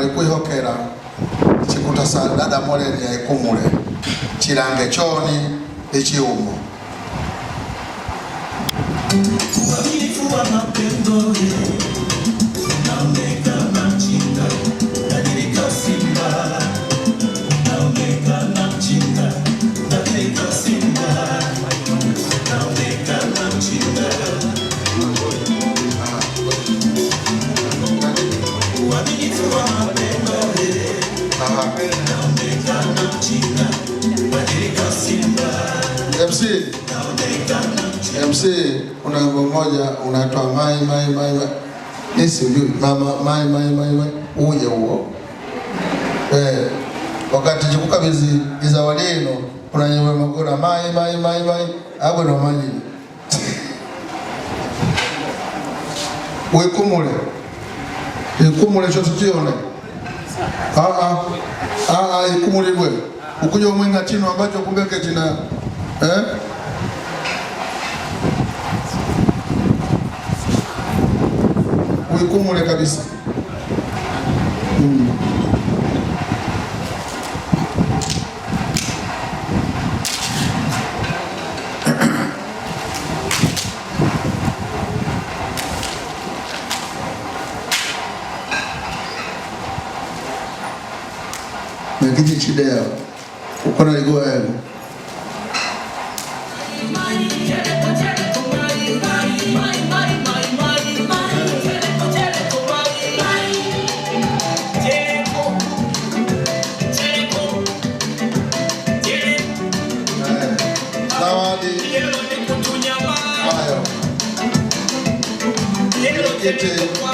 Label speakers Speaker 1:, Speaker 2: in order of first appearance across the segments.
Speaker 1: Kwihokera chikuta sa dada moreni ya ikumule chirange choni ichiumo MC kuna wimbo mmoja unaitwa mai nisi ujui mama mai uje huo wakati jikukabizi izawalino kuna nyimbo magona mai hapo ndo maji ikumule chote tione ikumule bwe ukuja mwenga chino ambacho kumbeke tina uikumule kabisa Nakiji chidea ukona ligoa yangu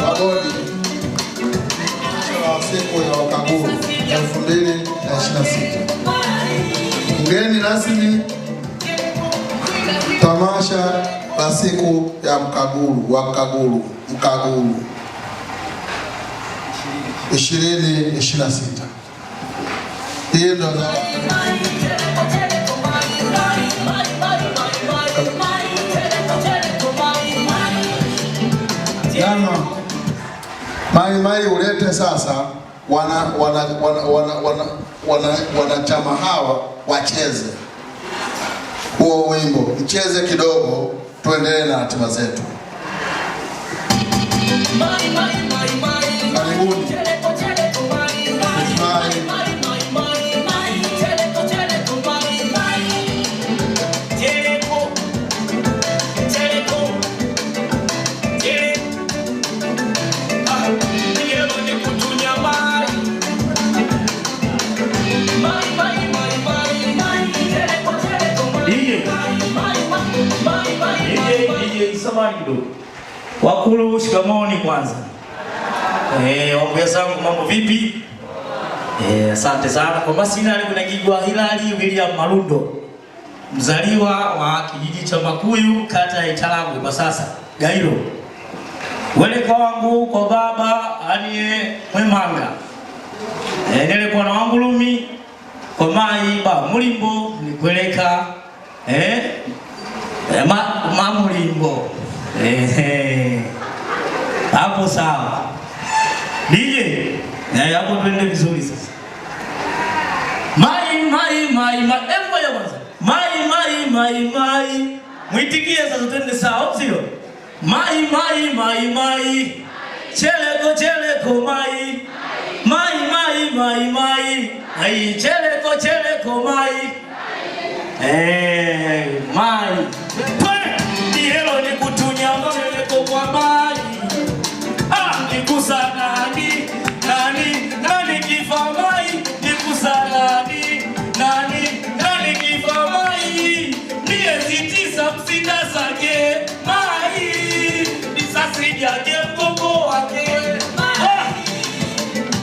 Speaker 1: wabodi wa siku ya Wakaguru 2026. Mgeni rasmi tamasha la siku ya Wakaguru 2026. Hii ndo mai ulete sasa wanachama hawa wacheze huo wimbo, mcheze kidogo tuendelee na ratiba zetu. Karibuni.
Speaker 2: Wakulu shikamoni kwanza. Wakuya zangu mambo vipi? Asante sana. Kwa masina kuna Gigwa Hilali William Malundo. Mzaliwa wa kijiji cha Makuyu kata ya Italagwe kwa sasa. Gairo. Weleka wangu kwa baba aniye Mwemanga. Nilikuwa na wangu Lumi kwa mai ba Mulimbo nikweleka Mulimbo. Hapo sawa. Nije hapo twende vizuri sasa. Mai embo ya kwanza. Mai muitikie sasa twende sawa sio? Mai cheleko mai ai cheleko mai mai dielo ni kutunya cheleko kwa mai nikusa nani kifa mai nikusa nani kifa mai miezi 9 msinda sake mai nisasi yake mgongo wake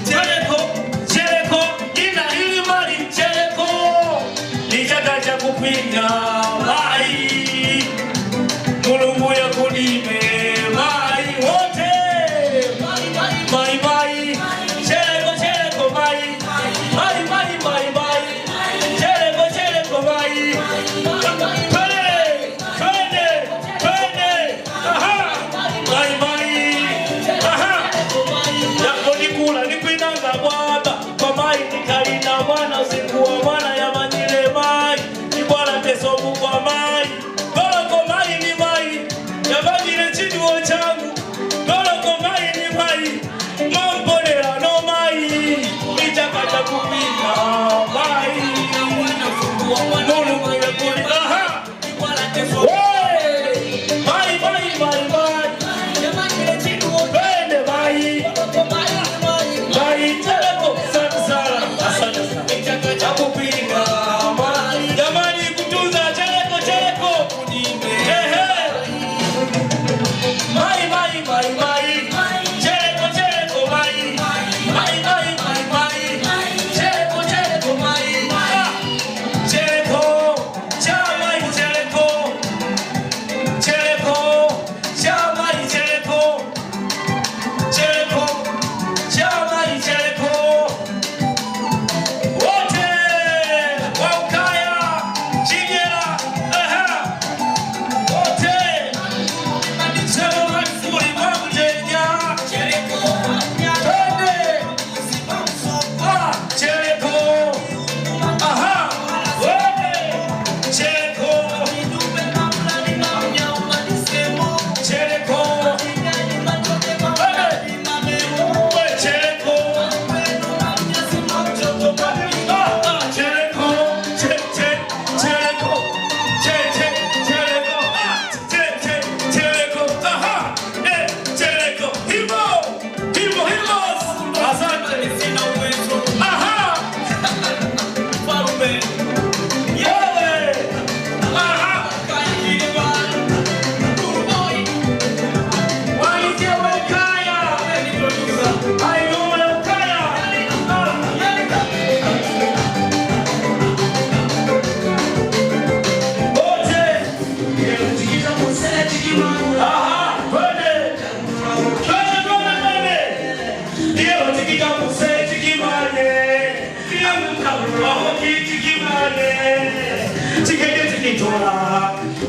Speaker 2: cheleko ina hili mali cheleko nijagaja kupinga mai mulungu ya kunime mai wote mai cheleko mai cheleko mai twende mai yako nikula nikuinanga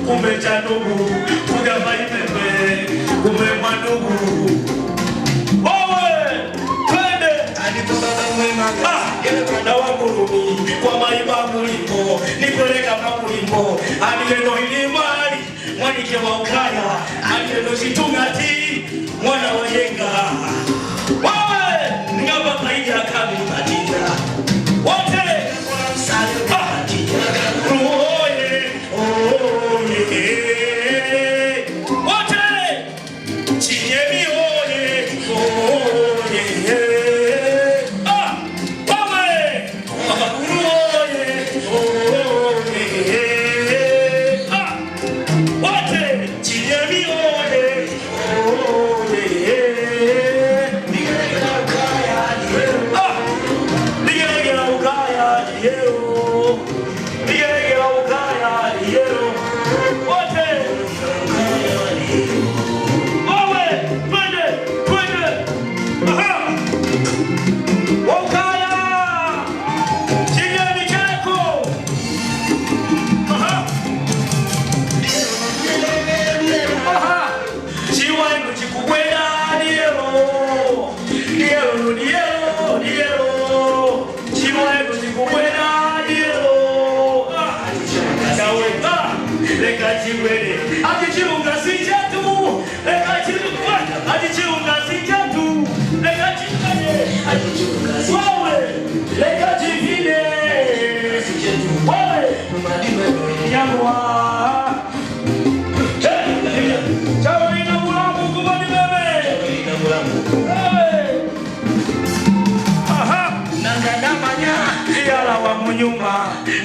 Speaker 2: Umecha ndugu, ugamba ipepe, umemwa ndugu. Owe, twende! Na wangurumi, kwa maima mulimbo, nipeleka mamulimbo, alileno ilimari, mwanike wa ukaya, alileno chitungati, mwana wa yenga. Owe, ngamba kaija kami patita. Wote!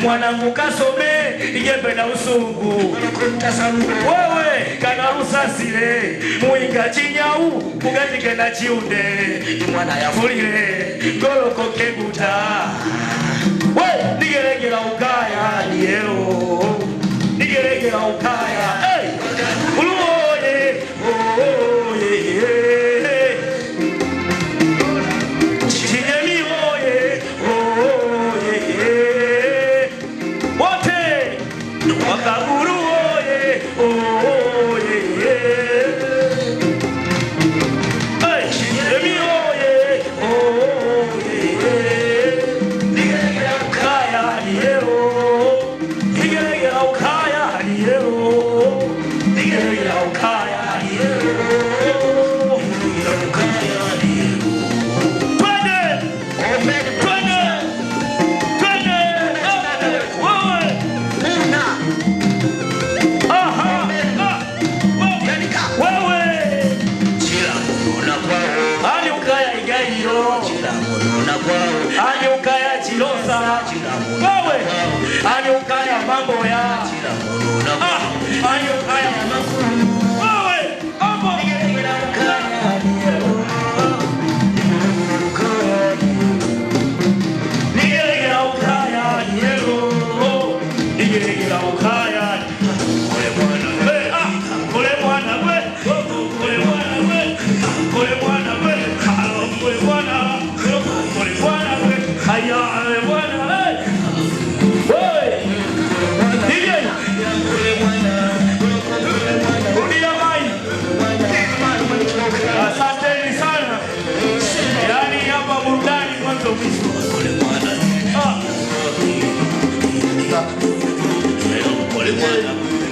Speaker 2: Mwanangu kasome igembe na usungu wewe kana rusasile muinga chinyau kugatike na chiunde mwana yafulile goloko keguta we nigeregera ukaya niero nigeregera ukaya hey uluoye oye Wakaburu oye, oye, hey, Emi oye, oye. wewe anyukaya mambo ya anyukaya mambo wewe mambo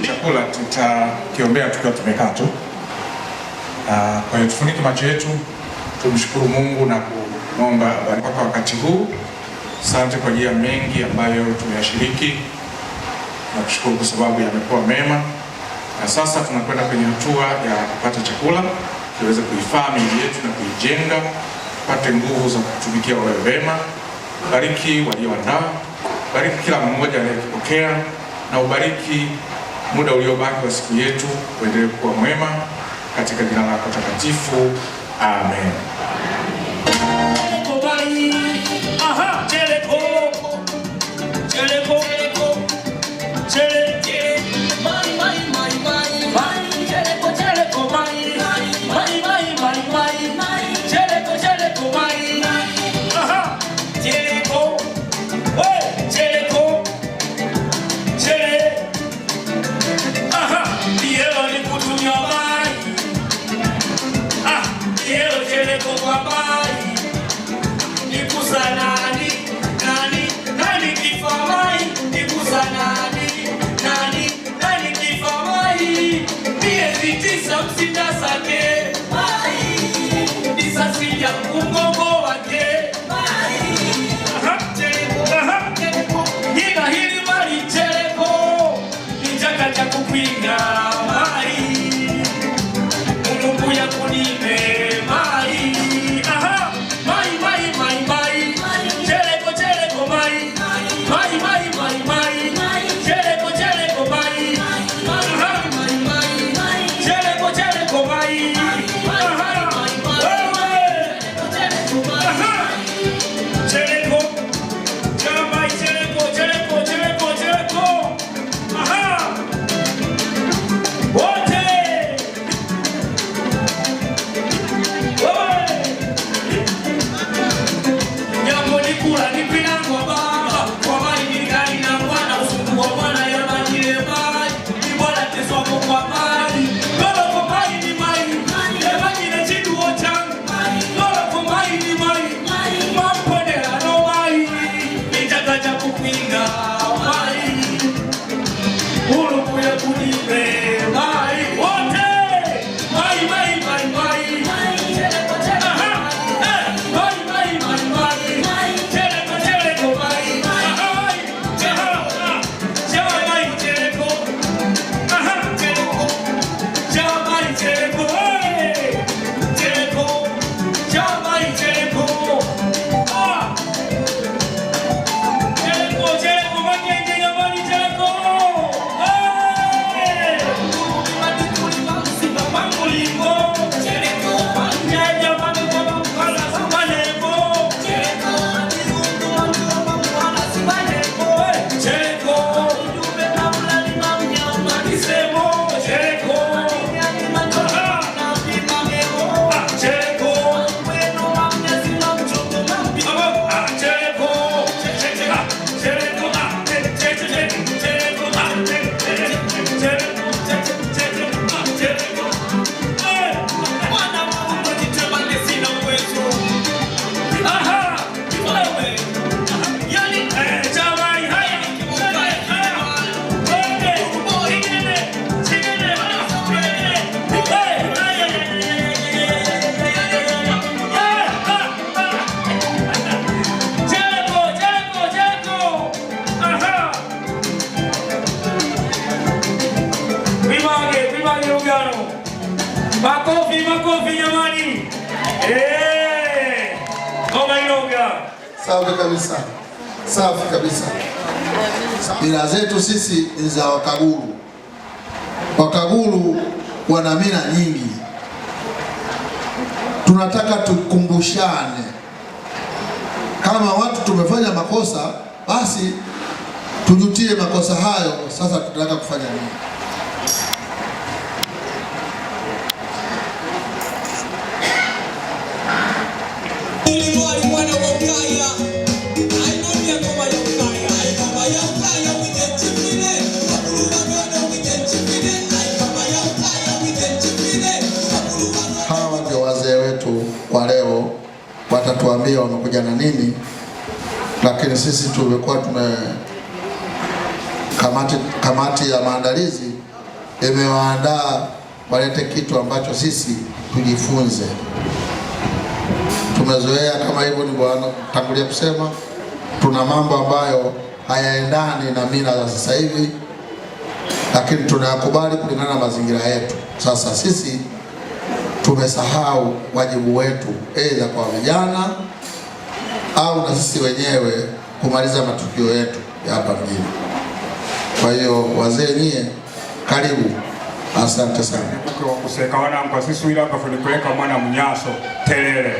Speaker 3: Chakula tutakiombea tukiwa tumekaa tu. Kwa hiyo tufunike macho yetu, tumshukuru Mungu na kumwomba baraka kwa wakati huu. Asante kwa ajili ya mengi ambayo tumeyashiriki. Nakushukuru kwa sababu yamekuwa mema. Na sasa tunakwenda kwenye hatua ya kupata chakula, tuweze kuifaa miili yetu na kuijenga, tupate nguvu za kutumikia wewe wema. Bariki walioandaa, bariki kila mmoja aliyekipokea, na ubariki muda uliobaki wa siku yetu, uendelee kuwa mwema katika jina lako takatifu. Amen.
Speaker 2: Makofi, makofi jamani. Ngoma inoga.
Speaker 1: Sawa kabisa. Safi kabisa. Mila zetu sisi ni za Wakaguru. Wakaguru wana mila nyingi. Tunataka tukumbushane, kama watu tumefanya makosa, basi tujutie makosa hayo. Sasa tunataka kufanya nini? Hawa ndio wazee wetu wa leo, watatuambia wamekuja na nini, lakini sisi tumekuwa kamati ya maandalizi imewaandaa walete kitu ambacho sisi tujifunze. Tumezoea kama hivyo nilivyotangulia kusema, tuna mambo ambayo hayaendani na mila za sasa hivi, lakini tunayakubali kulingana na mazingira yetu. Sasa sisi tumesahau wajibu wetu, aidha kwa vijana au na sisi wenyewe kumaliza matukio yetu ya hapa mjini. Kwa hiyo wazee nyie, karibu. Asante sana.
Speaker 4: Kwa kuseka wanangu sisi wila hapa fulipeleka mwana mnyaso telele.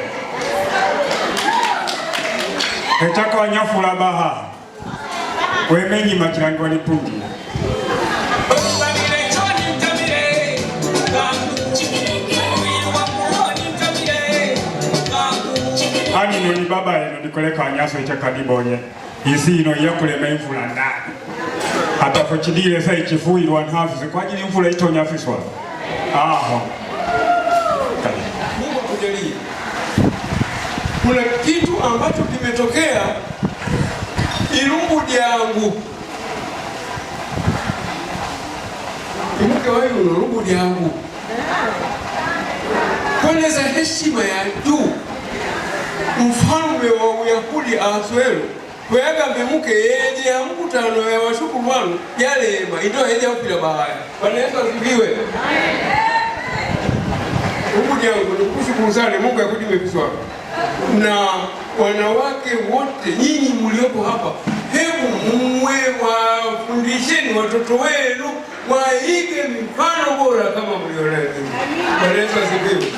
Speaker 4: Etaka wanyafula baha. Wemenyi makirangi wanipungi. Ani noni baba eno nikoleka wanyaso etaka dibonye. Isi ino yakule meifula ndani. Hata fochidile sa ichifuirwa nhafizi kwa ajili mvula itonyafiswa. Aha.
Speaker 5: Mungu akujalie. Kuna kitu ambacho kimetokea Ilungu yangu. Imuke wayo Ilungu yangu. Kueleza heshima ya juu. Mfalme wa Uyahudi Ahasuero kwega mbemuke yeje ya mkutano ya washuku wanu yalema ito yeje upila bahaya. Bwana Yesu asifiwe. Mungu yangu nikushukuru sana, Mungu yakudime viswa. Na wanawake wote nyinyi mliopo hapa, hebu muwe wafundisheni watoto wenu waige mifano bora kama mliona hivi. Bwana Yesu asifiwe.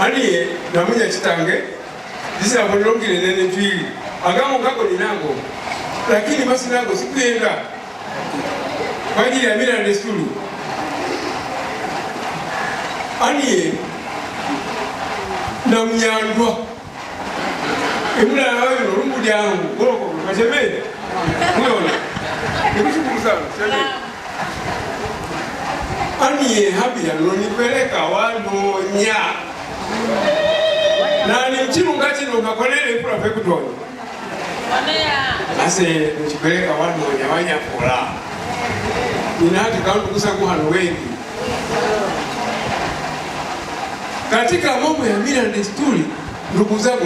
Speaker 5: Aniye na munya chitange disa bonongile nene mpili agamo kako ni nango, lakini basi nango sikuenda kwa ajili ya mila na desturi. Aniye na mnyandwa emula nawe Ilungu yangu goroko kashemede unaona nikushukuru sana. Aniye habi yanonipeleka wanonya nani mchilungachi nungakolele kula pekutonya ase mchipeleka wanonya wanyakola ninati kaundu kusangu hano wengi. Katika mambo ya mila na desturi, ndugu zangu,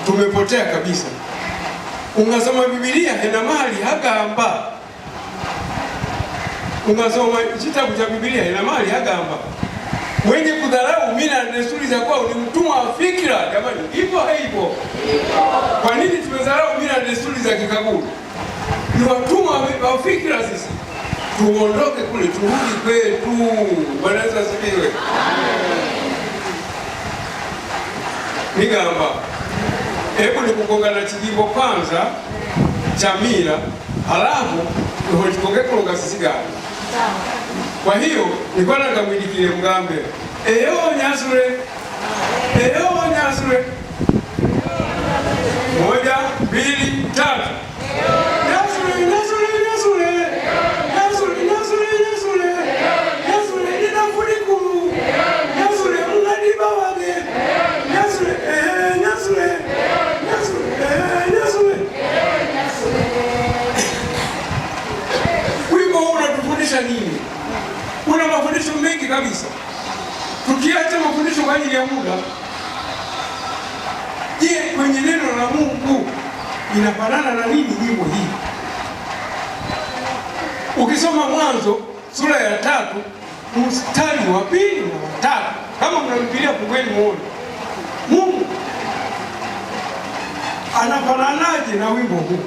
Speaker 5: tumepotea kabisa. Ungasoma Biblia hena mali hagamba, ungasoma kitabu cha Biblia hena mali hagamba, mwenye kudharau mila na desturi za kwao ni mtumwa wa fikra. Jamani, hivyo hivyo. Kwa nini tumedharau mila na desturi za Kikaguru? Ni watumwa wa fikra sisi. Tuondoke kule, turudi kwetu. Bwana Yesu asifiwe. Nigamba, hebu nikukongana chijimbo kwanza cha mila, halafu ndio kulonga sisi gani. Kwa hiyo nilikuwa nakamwidikile mgambe eyo nyasure, eyo nyasure, 1 2 3 nyasure, nyasure, nyasure, nyasure, nyasure, nyasure, nyasure, ninafurikuru, nyasure, mungadiba wage, nyasure, nyasure, nyasure, nyasure. Wimbo huu unatufundisha nini? Kuna mafundisho mengi kabisa. Tukiacha mafundisho kwa ajili ya muda, je, kwenye neno la Mungu inafanana na nini nyimbo hii? Ukisoma Mwanzo sura ya 3 mstari wa 2 na 3, kama mnarudia kweli muone. Mungu anafananaje na wimbo huu?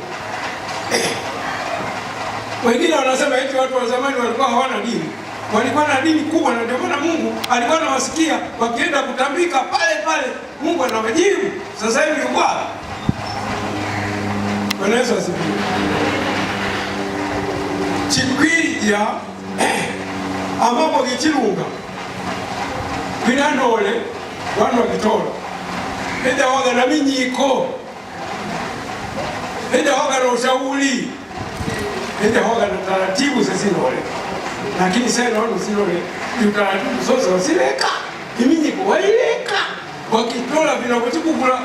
Speaker 5: Wengine wanasema eti watu wa zamani walikuwa hawana dini. Walikuwa na dini kubwa, na ndio maana Mungu alikuwa anawasikia wakienda kutambika pale pale, Mungu anawajibu. Sasa hivi yuko Bwana Yesu asifiwe. Chikwija ambapo kichirunga binandole wanu wakitoro enda waga na minyiko, enda waga na ushauri, enda waga na taratibu zesinole, lakini sasa naona usinole utaratibu zote wasileka iminyiko waileka wakitola vinakuchukula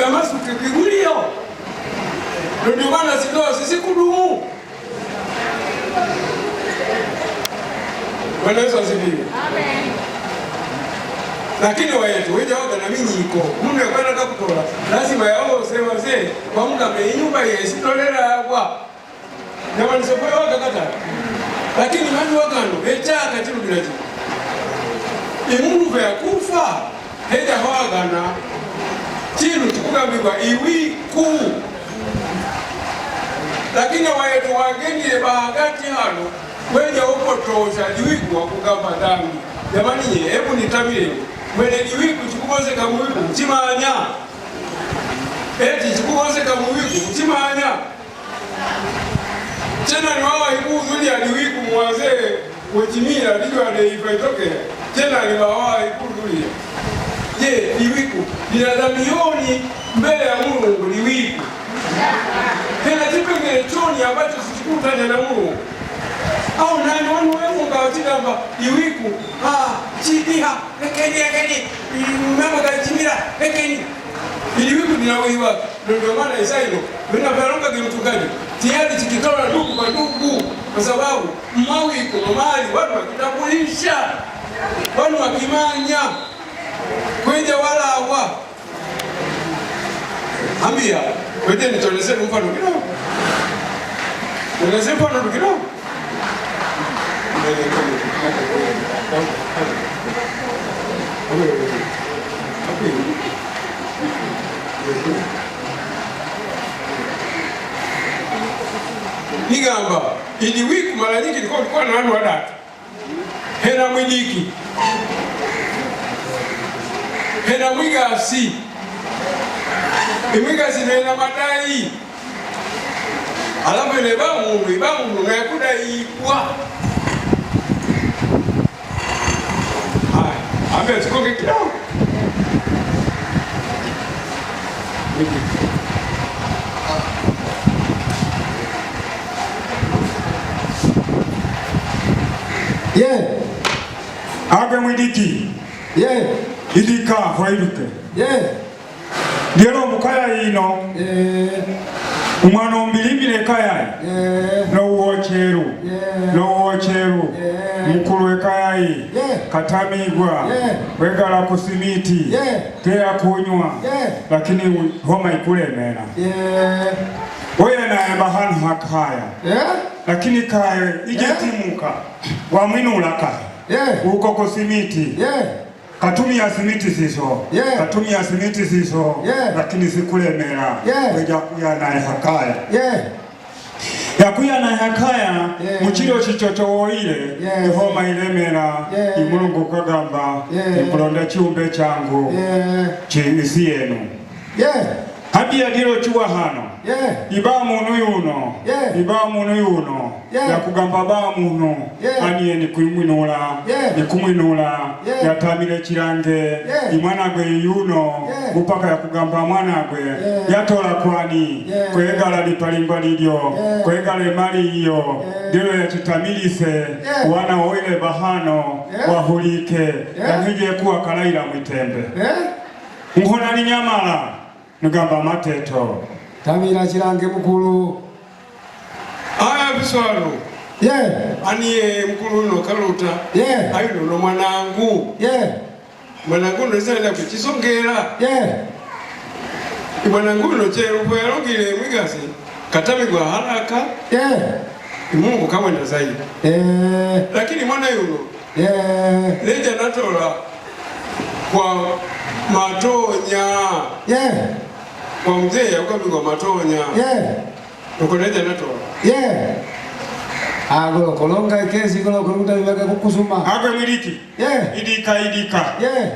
Speaker 5: amasu kikigulio. Ndio maana sindoa sisi kudumu. Bwana Yesu asifiwe. Amen. Lakini wayetu wewe waga na minyiko mundu yakwenda kutola lazima yao sema mzee kwa muda menyumba yesi tolera kwa jamani sio waga kata. Lakini mimi wagano etaka tiru bilaji imundu ya kufa heda wagana tiru tukugambirwa iwiku. Lakini wayetu wagenile bahagati hano wenye upotosha iwiku wakugamba dhambi. Jamani hebu nitabire mwene iwiku chikubozeka muwiku mchimanya eti chikubozeka muwiku mchimanya tena ni wawa ikuuzuli aliwiku mwazee wechimira liyo aleifaitoke tena ni wawa ikuuzuli. Je, iwiku linadhamioni mbele ya Mungu liwiku tena kipengele choni ambacho sichikutanya na Mungu au nani wanu wewe ngawatidamba iwiku chidiha ekeni mama gachimira ekeni iliwiku dinawiwa. Ndio maana Isaino vinapelonga kimtukani tayari tikitola ndugu kwa ndugu, kwa sababu mawiko mali watu wakitambulisha watu wakimanya kwenye wala hawa ambia wewe nitoleze mfano kidogo, nitoleze mfano kidogo. Nigamba ili wiku mara nyingi ilikuwa na watu wadatu hena mwidiki hena mwigasi imwigasi nena madai alafu ile ibamu na yakuda ikwa ambe tukoke kidogo.
Speaker 4: Abe mwidiki idika fairuke Diero mukaya ino umwana ombilimbile kaya no uocheru mukulu ekayai katamigwa wegala kusimiti teya kunywa lakini homa ikulemera oye naemba hanu hakaya lakini kaya ijetimuka wamwinula kaya uko kusimiti katumia simiti siso lakini sikulemera weja kuya nae hakaya yakuya nae hakaya muchiro chichochowoile ihoma ilemera imulungu kagamba ikulonda chiumbe changu isi yenu hadi yadiro chuwa hano iba munu yuno yakugamba ba munu aniye nikumwinula yatamile chirange imwana gwe yuno upaka yakugamba mwana gwe yatola kwani kwegala lipalimbwa lilyo kwegala emali iyo dilo yachitamilise wana oile bahano wahulike yahije kuwa kalaila mwitembe nkona ni nyamala nugamba mateto
Speaker 6: tamira chirange mukulu
Speaker 5: aya biswalo aniye mkulu no kaluta ayo no mwanangu mwanangu no sala kuchisongera mwanangu no chero bwerongile mwigasi katamigwa haraka Mungu kawenda zaidi lakini mwana yuno leja natola kwa matonya kwa mzee yakabigwa matonya ukoleja natola
Speaker 6: agolo kolonga ikezi golo kolonga bibaga kukusuma
Speaker 4: agwe mwiriki idika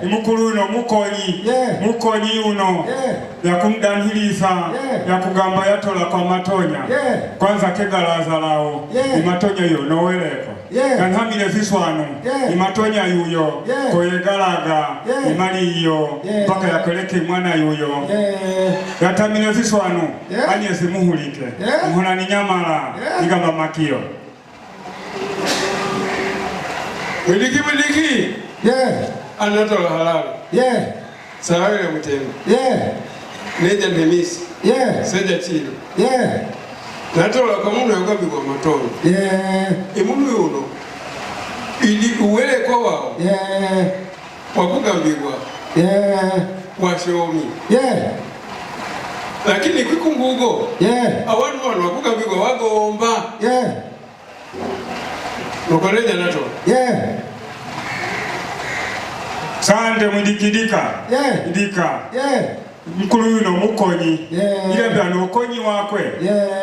Speaker 4: imukulu uno mukonyi uno yakumdanhiliza yakugamba yatola kwa matonya kwanza kegalaza lao imatonya yo noweleko yanhamile viswanu imatonya yuyo koyegalaga imali iyo mpaka yakoleke mwana yuyo yatamile viswanu anyezi muhulike muhona ni nyamala igamba makio
Speaker 5: Miliki anatola halali sawa ile mtendo neja nemisi seja chilo natola kwa mungu yagabi kwa matono imunu yuno ili uwele kwa wao wakugambirwa washomi lakini kwikumbugo abantu wakugambirwa wagomba Nukoleja natola
Speaker 4: sande mwidikidika mkulu yuno mukonyi ile bya ukonyi wakwe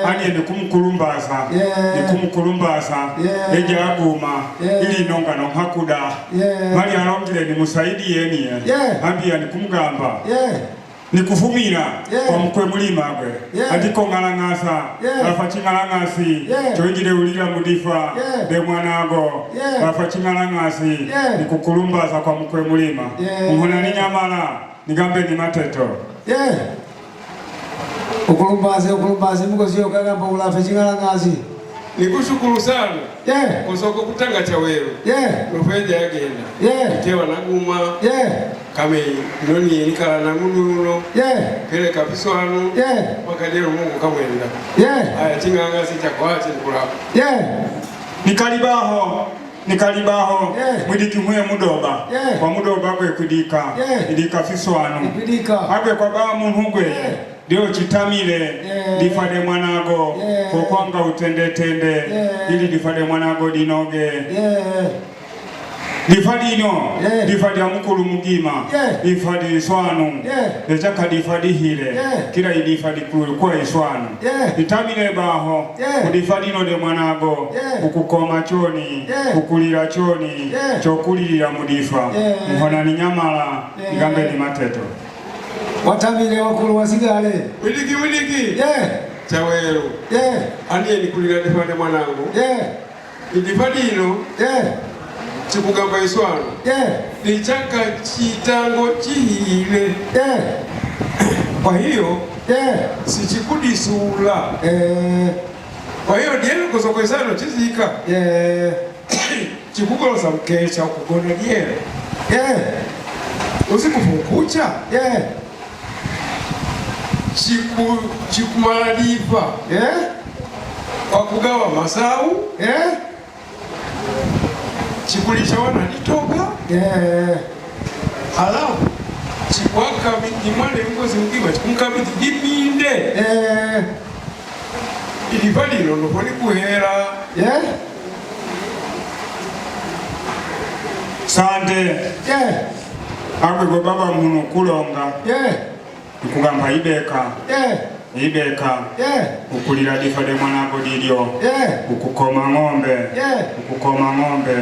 Speaker 4: aniye nikumkulumbaza eja aguma ili nonga no hakuda mali alongile ni musaidi yeni ambia nikumgamba nikuvumira kwa mkwe mulima gwe atiko ngalangasa afachi ngalangasi chojile ulira mudifa de mwanago afachi ngalangasi nikukulumbaza kwa mkwe mulima muhona ni nyamala nigambe ni mateto
Speaker 6: ukulumbaze mukosio kagamba ulafe chingalangasi
Speaker 5: nikushukuru sana kusoko kutanga cha wewe nufeja yagenda tewa naguma kame noni nikala na mununo kele kapiswanu wakadero mungu kamwenda aya chingangasi cha kwache nikula
Speaker 4: nikalibaho mwidiki mwe mudoba kwa mudoba gwe kudika idika fiswanu agwe kwa baba munhugwe dio chitamile difade mwanago kokwanga utende ili difade mwanago dinoge difadino difadi ya mukulu mugima difadi iswanu dechaka difadi hile kila idifadi kwa iswanu ditamile baho udifadino de mwanago ukukoma choni ukulira choni chokulira mudifa muhona ni nyamala igambe ni mateto
Speaker 6: watamile wakulu wasigale
Speaker 5: wiliki chawero aniye nikulira difade mwanangu idifadino chikugamba iswanu nichaka chitango chihile kwa hiyo sichikudisula kwa hiyo dielo kusokwesano chizika chikugolosa mkecha ukugona diele usikufunkucha chikumaladipa wakugawa masau chikulisha wana nitoga halafu chikwaka imwane mkozi mkiwa chikumkabiti diminde ilipadi nonofoni kuhera
Speaker 4: sande agwe go baba munu kulonga nikugamba ibeka ukulira difade mwanago dilio ukukoma ng'ombe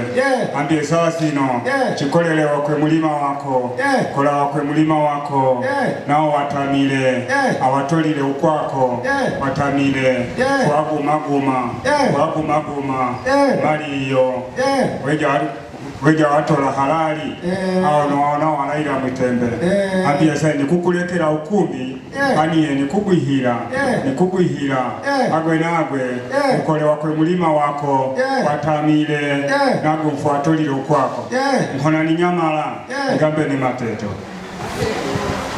Speaker 4: ambie sasino chikolele wakwe mulima wako kola wakwe mulima wako nao watamile awatolile ukwako watamile wagumaguma mali iyo weja watola halali ao walaila mwitembe ambia sai nikukulekela ukumbi aniye nikugwihira agwe nagwe ukole wakwe mulima wako watamile nagwe mfuatolile ukwako mhona ni nyamala igambe ni mateto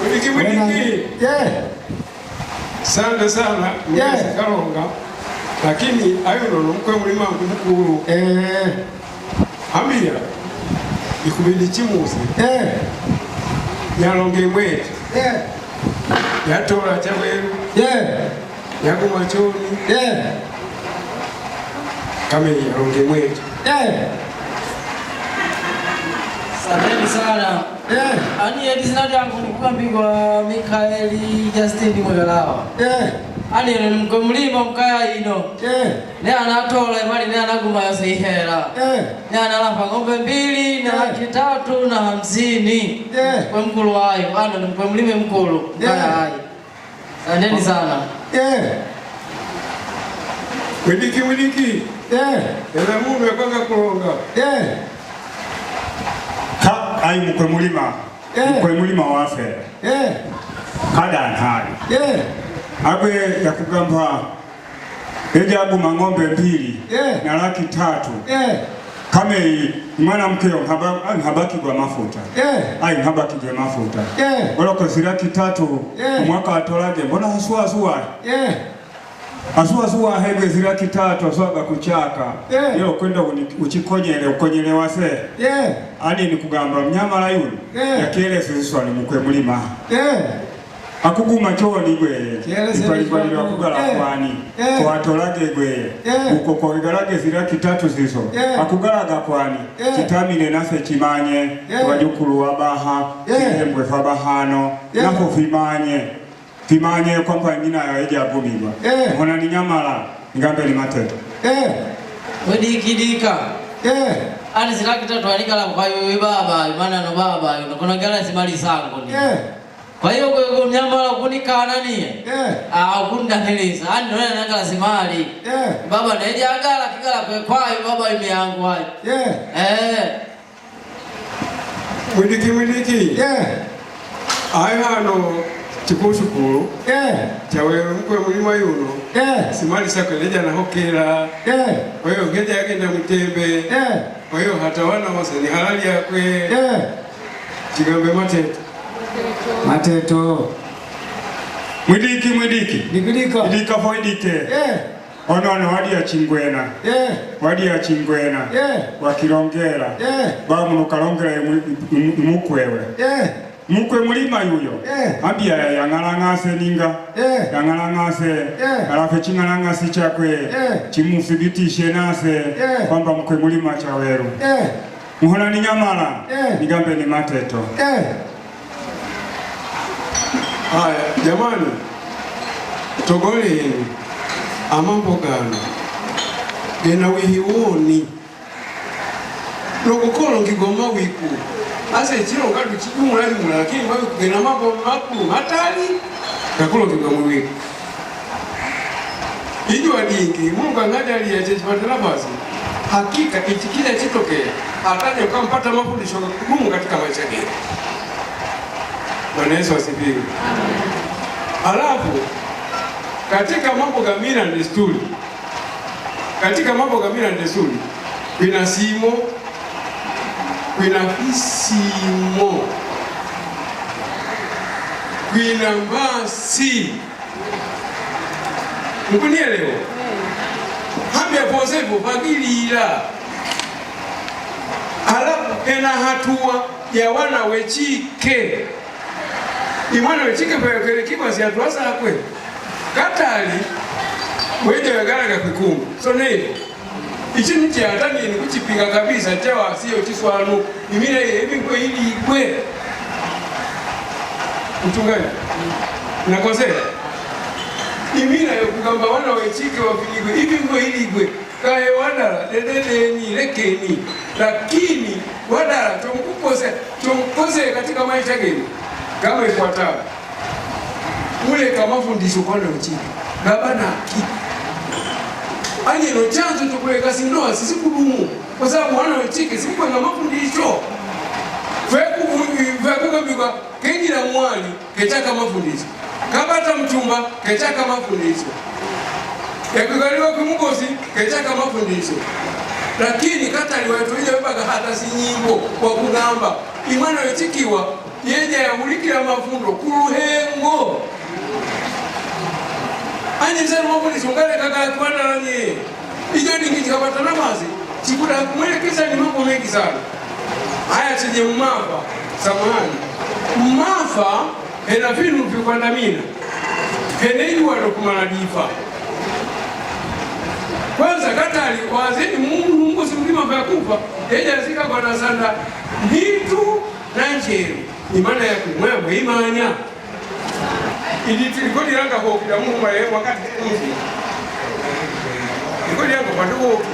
Speaker 5: wiliki sande sana mwezi kalonga lakini ayo nono mkwe mulima mkulu ambia ikubidi chimuzi yalonge mwetu yatola chaweru yaguma choni kame yalonge mwetu
Speaker 2: Asanteni sana Ani edi sinadi yangu nikukambirwa Mikaeli Justin Mwegalawa. Ani eno ni mlima mkaya ino. Ne anatola imali ne anaguma yose ihera. Ne analapa ng'ombe 2 na 350. Kwa mkulu wayo. Ano ni mlima mkulu mkaya hayo. Asanteni sana.
Speaker 5: Wiliki. Ela mume kwanga kulonga.
Speaker 4: Ai mkwe mulima wafe. Kada ntali. Agwe ya kugamba ejabu mang'ombe 2 na 300. Kame mwana mkeo habaki kwa mafuta. Ai habaki kwa mafuta. Wala kwa 300 mwaka atolage mbona hasua. Asua hebe 300 aswaga kuchaka. Leo kwenda ukonyele wase. Ani ni kugamba mnyama la yule. Yakele siswa ni mkwe mulima. Akuguma choni gwe. Ipalipali wakugala kwani. Kwa atolage gwe. Uko kwa wigalage 300 ziso. Akugalaga kwani. Chitamine nase chimanye. Wajukulu wabaha. Chihembwe fabahano. Nako Fimanye kwamba ngina ya eja agumigwa. Mwana ni nyamala. Ngambe ni mateto.
Speaker 2: Wedikidika. Ani 300 alikala kwa yoyo baba. Imana no baba. Kuna gala simali sango ni. Kwa hiyo kwa nyamala kunika nani? Kundaneleza. Ani ndio anakala simali. Baba neja agala kigala kwa baba imeangu hayo.
Speaker 5: Wiliki. Ai hano chikushukuru. Chawe mkwe mulima yuno. Simali sako leja na hokera. Kwa hiyo ngeja yake na mtembe. Kwa hiyo hata wana wasa ni halali yakwe. Chigambe mateto.
Speaker 4: Mwidiki. Idika foidike. Ono wadi ya chingwena. Wakirongera. Bamu nukalongera mukwewe. Mukwe mulima yuyo. Abia yangalangase ninga. Yangalangase. Alafe chingalangase chakwe. Chimufibitishe nase. Kwamba mkwe mulima chaweru. Muhona ni nyamala. Nigambe ni mateto.
Speaker 5: Haya, jamani. Togole amambo gano. Gena wihiwoni. Nokukolo ngigoma wiku. Ase chiro ngadu chidumula limula lakini bawe kugena mambo makulu matali kakulo ngigoma wiku. Ijwa dingi Mungu angadali ya chipatela basi. Hakika itikile chitokea. Ataje ukampata mafundisho kudumu katika maisha yake. Bwana Yesu asifiwe. Alafu katika mambo ya mila na desturi. Kuna simo, kuna fisimo. Kuna mbasi. Mkunielewa? Hambia posefu bagilira. Alafu ena hatua ya wana wechike. Imwana wechike kwa kikwa si atuasa kwe. Katali weje wegalaga kwikungu. So ne ichi nchi hatani ni kuchipinga kabisa chawa sio chiswanu. Imira hivi kwa hili kwe. Mchungaji. Nakosea. Imira ya kugamba wana wechike wapigwe hivi kwa hili kwe. Kae wadala dedeni lekeni. Lakini wadala tumkose katika maisha gani? Kama ifuatavyo. Ule kama fundisho kwa uchiki. Baba na hakika. Anye no chanzo tukuleka sindoa sisi kudumu. Kwa sababu wana uchiki sisi kwa mafundisho. Feku kabika kenjira mwali kechaka mafundisho. Kabata mchumba kechaka mafundisho. Yakugaliwa kumugosi kechaka mafundisho. Lakini katali wetu ile baga hata si nyimbo kwa kugamba. Imana wechikiwa yeje yahulikira mafundo kuruhengo. Anye zero mafundisho ngale kaka kwanda nani. Ijo dingi kabata namazi. Chikuda kumwelekeza ni mambo mengi sana. Haya chije umafa samahani. Umafa hena vinu vikwandamina. Heneni wado kumaladifa. Kwanza katali wazeni Mungu si mlima vya kufa. Yeje asika kwa nasanda. Nitu nanjero imana ya kumwemwe imanya ili tulikodi yanga hoki da Mungu mara wakati hivi tulikodi yanga pande hoki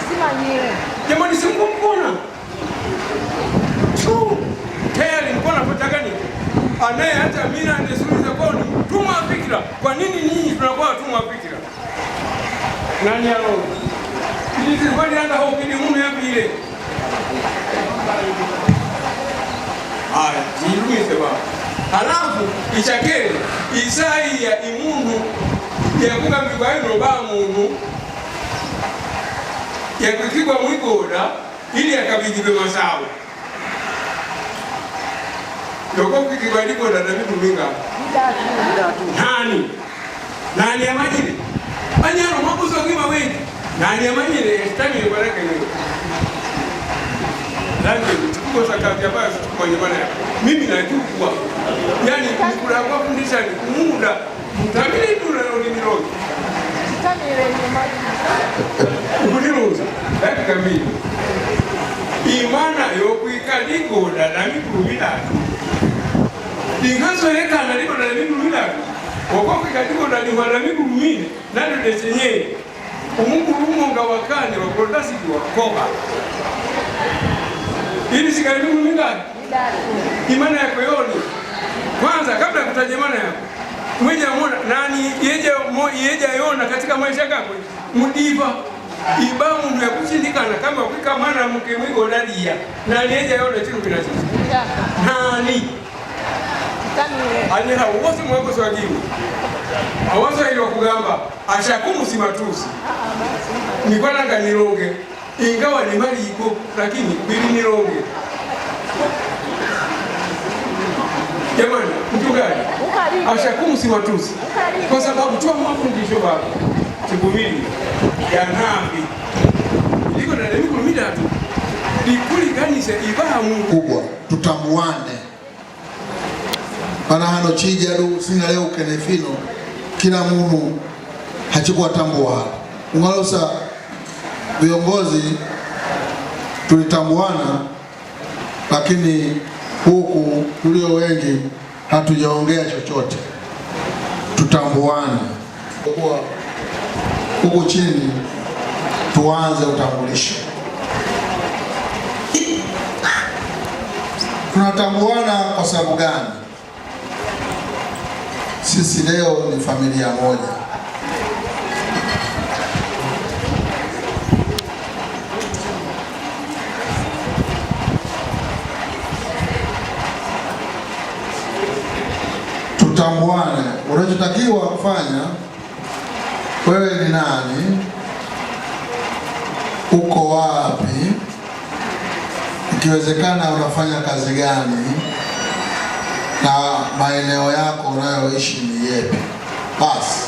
Speaker 5: simanyire jamani simkumkona tu tayari mkona patagani anaye hata mila na desturi za kwao tuma fikra. Kwa nini nyinyi tunakuwa tuma fikra? Nani alo ili tulikodi yanga hoki ni Mungu yapi ile haya jirumise baba. Halafu ichakere isai ya imuntu yakuga mbibaino ba muntu yakukigwa mwigoda ili yakabigirwe masawe yoko kukigwa ligoda na bitu minga nani amanyire anyaro mabuzo ngima wengi nani amanyire estami baraka ni langu tuko sakati ambayo tuko nyumbani mimi najua yani kula kwa fundisha ni kumuda mtamili dula ni mirozi sitamile ni maji kudiroza dakika mbili imana yokuikadiko na mikurumila dingazo yeka na liko na mikurumila wakoko ikadiko na liwala mikurumile nalo desenye umungu rumonga wakane wakoltasi wakoba ili sikaribu mingapi imana yako yoni kwanza kabla ya kutaja imana yako mweja muona nani yeja yona katika maisha yako mudiva ibamu ya kushindikana kama ukika mana mke mwigo dalia nani yeja yona chini bila sisi nani ani hauwezi mwako swagimu awazo ili wakugamba ashakumu simatusi nikwana nganiroge ingawa ni mali iko lakini bili niroge jamani mtu gani ashakumu si matusi kwa sababu tu mafundisho baba tibumili ya nabi liko na demi kulumida tu likuli kanisa ibamu
Speaker 1: kubwa tutambuane pana hano chijaru sina leo kenefino kila munu hachikuwa tambua ungalosa viongozi tulitambuana lakini huku tulio wengi hatujaongea chochote. Tutambuane kwa huku chini, tuanze utambulisho. Tunatambuana kwa sababu gani? Sisi leo ni familia moja. Tutambuane, unachotakiwa kufanya, wewe ni nani, uko wapi, ikiwezekana unafanya kazi gani, na maeneo yako unayoishi ni yepi. Basi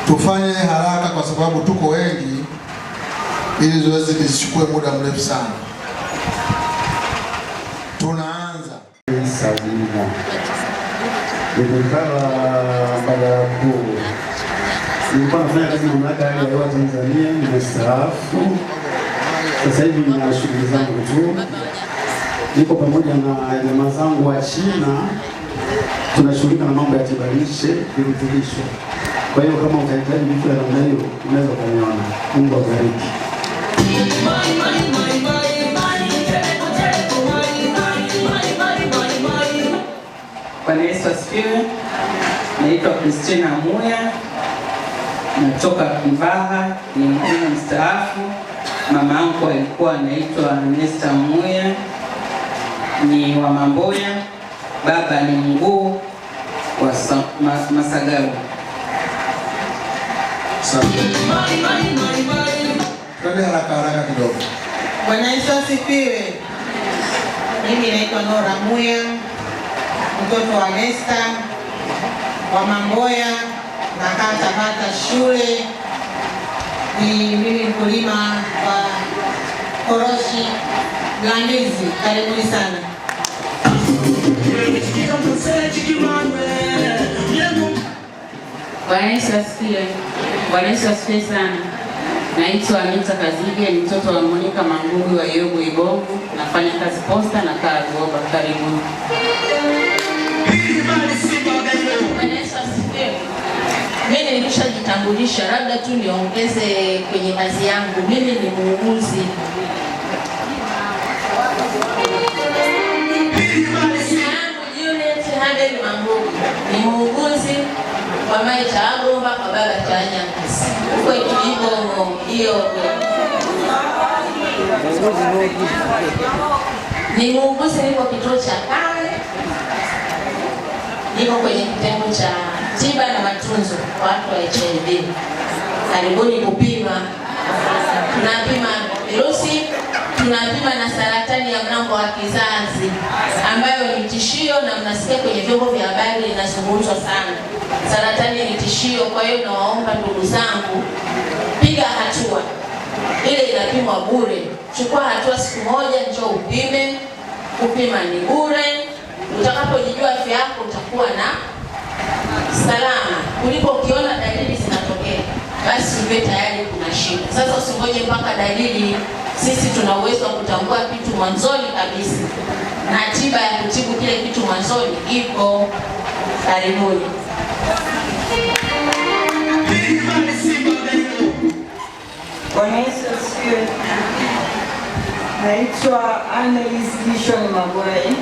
Speaker 1: tufanye haraka kwa sababu tuko wengi, ili zoezi lisichukue muda mrefu sana. Tunaanza
Speaker 6: Sabina nilikuwa baada kuu, nilikuwa nafanya kazi na mamlaka ya hewa Tanzania, nimestaafu. Sasa hivi nina shughuli zangu tu, niko pamoja na jamaa zangu wa China, tunashughulika na mambo ya tibalishe virutubisho. Kwa hiyo kama utahitaji vitu vya namna hiyo unaweza kuniona. Mungu akubariki.
Speaker 7: Bwana Yesu asifiwe. Naitwa Christina Muya, natoka Kibaha, ni mkuu mstaafu. Mama yangu alikuwa anaitwa Nesta Muya, ni wa Mamboya. Baba ni mkuu wa Masagaru.
Speaker 1: Twende haraka kidogo.
Speaker 8: Bwana Yesu asifiwe. Mimi naitwa Nora Muya, mtoto wa Nesta wa Mamboya na hata shule. Ni mimi mkulima wa koroshi la ndizi. Karibuni sana.
Speaker 9: Bwana Yesu asifiwe. Bwana Yesu asifiwe sana. Naitwa Anita Kazige, ni mtoto wa Monica Mangugi wa Yogo Ibongo, nafanya kazi posta na Karagoba. Karibuni. Mimi nilishajitambulisha, labda tu niongeze kwenye kazi yangu. Mimi ni muuguzi. Ni muuguzi kwa mama Chagomba, kwa baba Chanyankisi. Huko ikiliko hiyo ni muuguzi, niko kituo cha kale, niko kwenye kitengo cha tiba na matunzo kwa watu wa HIV. Karibuni kupima. Tunapima virusi, tunapima na saratani ya mlango wa kizazi ambayo ni tishio, na mnasikia kwenye vyombo vya habari inazungumzwa sana. Saratani ni tishio, kwa hiyo nawaomba ndugu zangu, piga hatua. Ile inapimwa bure. Chukua hatua siku moja, njoo upime. Kupima ni bure. Utakapojijua afya yako utakuwa na salama. Kuliko ukiona dalili zinatokea, basi uwe tayari kuna shida. Sasa usingoje mpaka dalili. Sisi tuna uwezo wa kutambua kitu mwanzoni kabisa, na tiba ya kutibu kile kitu mwanzoni ipo. Karibuni.
Speaker 10: Bwana Yesu asifiwe. Naitwa Annelise Dishon Magwai,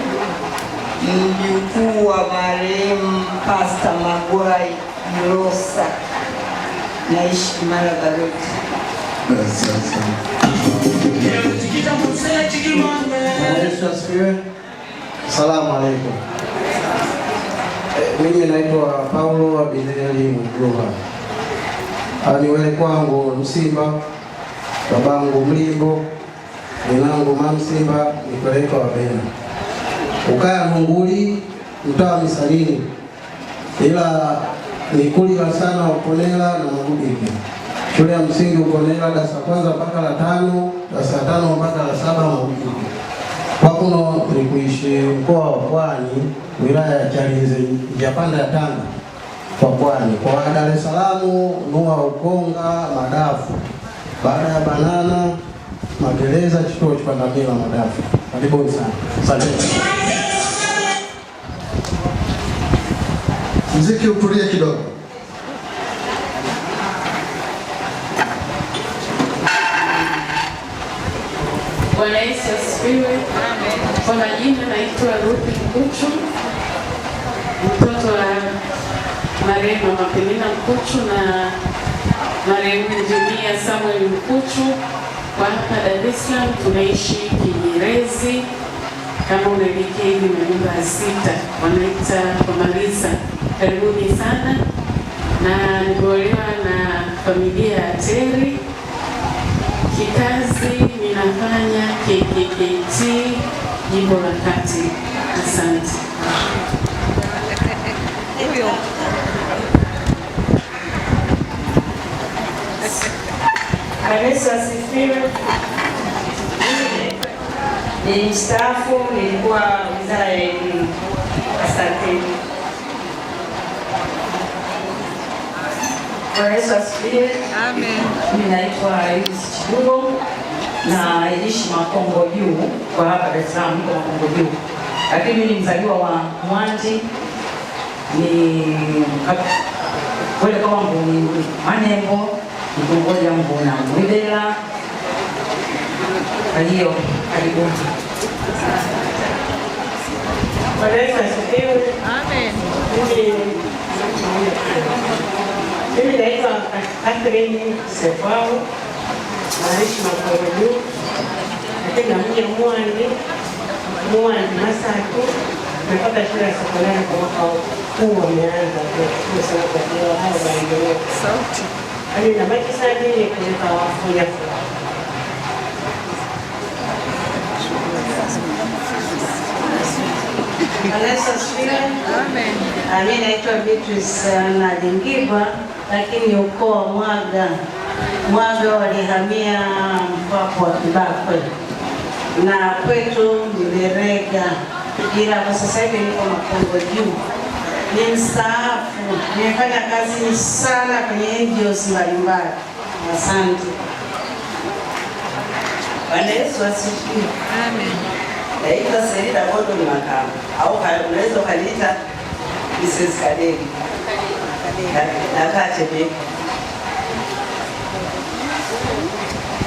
Speaker 10: mjukuu wa marehemu Pastor Magwai Mlosa. Naishi Kimara Garoti.
Speaker 6: Yesu asifiwe. Asalamu alaykum. Mimi naitwa Paulo Abideli Mgruha. Niwele kwangu Msimba, babangu Mlimbo, ninangu Mamsimba, nipeleka Wabena. Ukaya Munguli, mtaa Misalini. Ila nikulila sana Ukonela na Magubiki. Shule ya msingi Ukonela darasa kwanza mpaka la 5, darasa 5 mpaka la 7 Magubiki. Kwa kuno nikuishi mkoa wa Pwani, wilaya ya Chalinze, Japanda ya Tanga. Kwa Pwani, kwa Dar es Salaam, Nua Ukonga, Madafu. Baada ya Banana, Magereza, kituo cha Pandamila Madafu. Karibuni sana. Asante.
Speaker 1: Mziki utulie kidogo.
Speaker 9: Bwana Yesu asifiwe. Kwa majina naitwa Ruthi Mkuchu, mtoto wa marehemu Mama Penina Mkuchu na marehemu Injinia Samuel Mkuchu. Kwa hapa Dar es Salaam tunaishi Kinyerezi. Kama unaelekea hivi nyumba 6 wanaita kwa Marisa. Karibuni sana. Na nimeolewa na familia ya Teri. Kikazi ninafanya KKKT jimbo la Kati. Asante.
Speaker 10: Yesu asifiwe. Ni mstaafu, nilikuwa wizara ya elimu. Asante. Bwana Yesu asifiwe. Amen. Mimi naitwa Eunice Chibugo na naishi Makongo Juu, kwa hapa Dar es Salaam, niko Makongo Juu. Lakini mimi ni mzaliwa wa Mwanji, ni wale kama mbuni Manembo, nikongoja mbona Mwidela. Kwa hiyo karibuni. Bwana Yesu asifiwe. Amen. Mimi naitwa Catherine Sefao, naishi Makongo Juu, lakini nakuja Mwandi Masaki. Nimepata shule ya sekondari kwa mwaka huu wameanza kwa sana kwa hiyo hao maendeleo. Sauti. Hadi na baki sana ni kuleta wafuya. Alessa Spira. Amen. Mimi naitwa Beatrice Nadingirwa, lakini ukoo wa Mwaga walihamia mpaka wa Kibakwe. Na kwetu Mberega, ila kwa sasa hivi niko Makongo Juu. Ni mstaafu, nimefanya kazi sana kwenye NGOs mbalimbali. Asante. Bwana Yesu asifiwe. Amen.
Speaker 11: naitwa Selina Godoni Makamba, au unaweza ukaniita Mrs. Kadeli. Nakaa Temeke.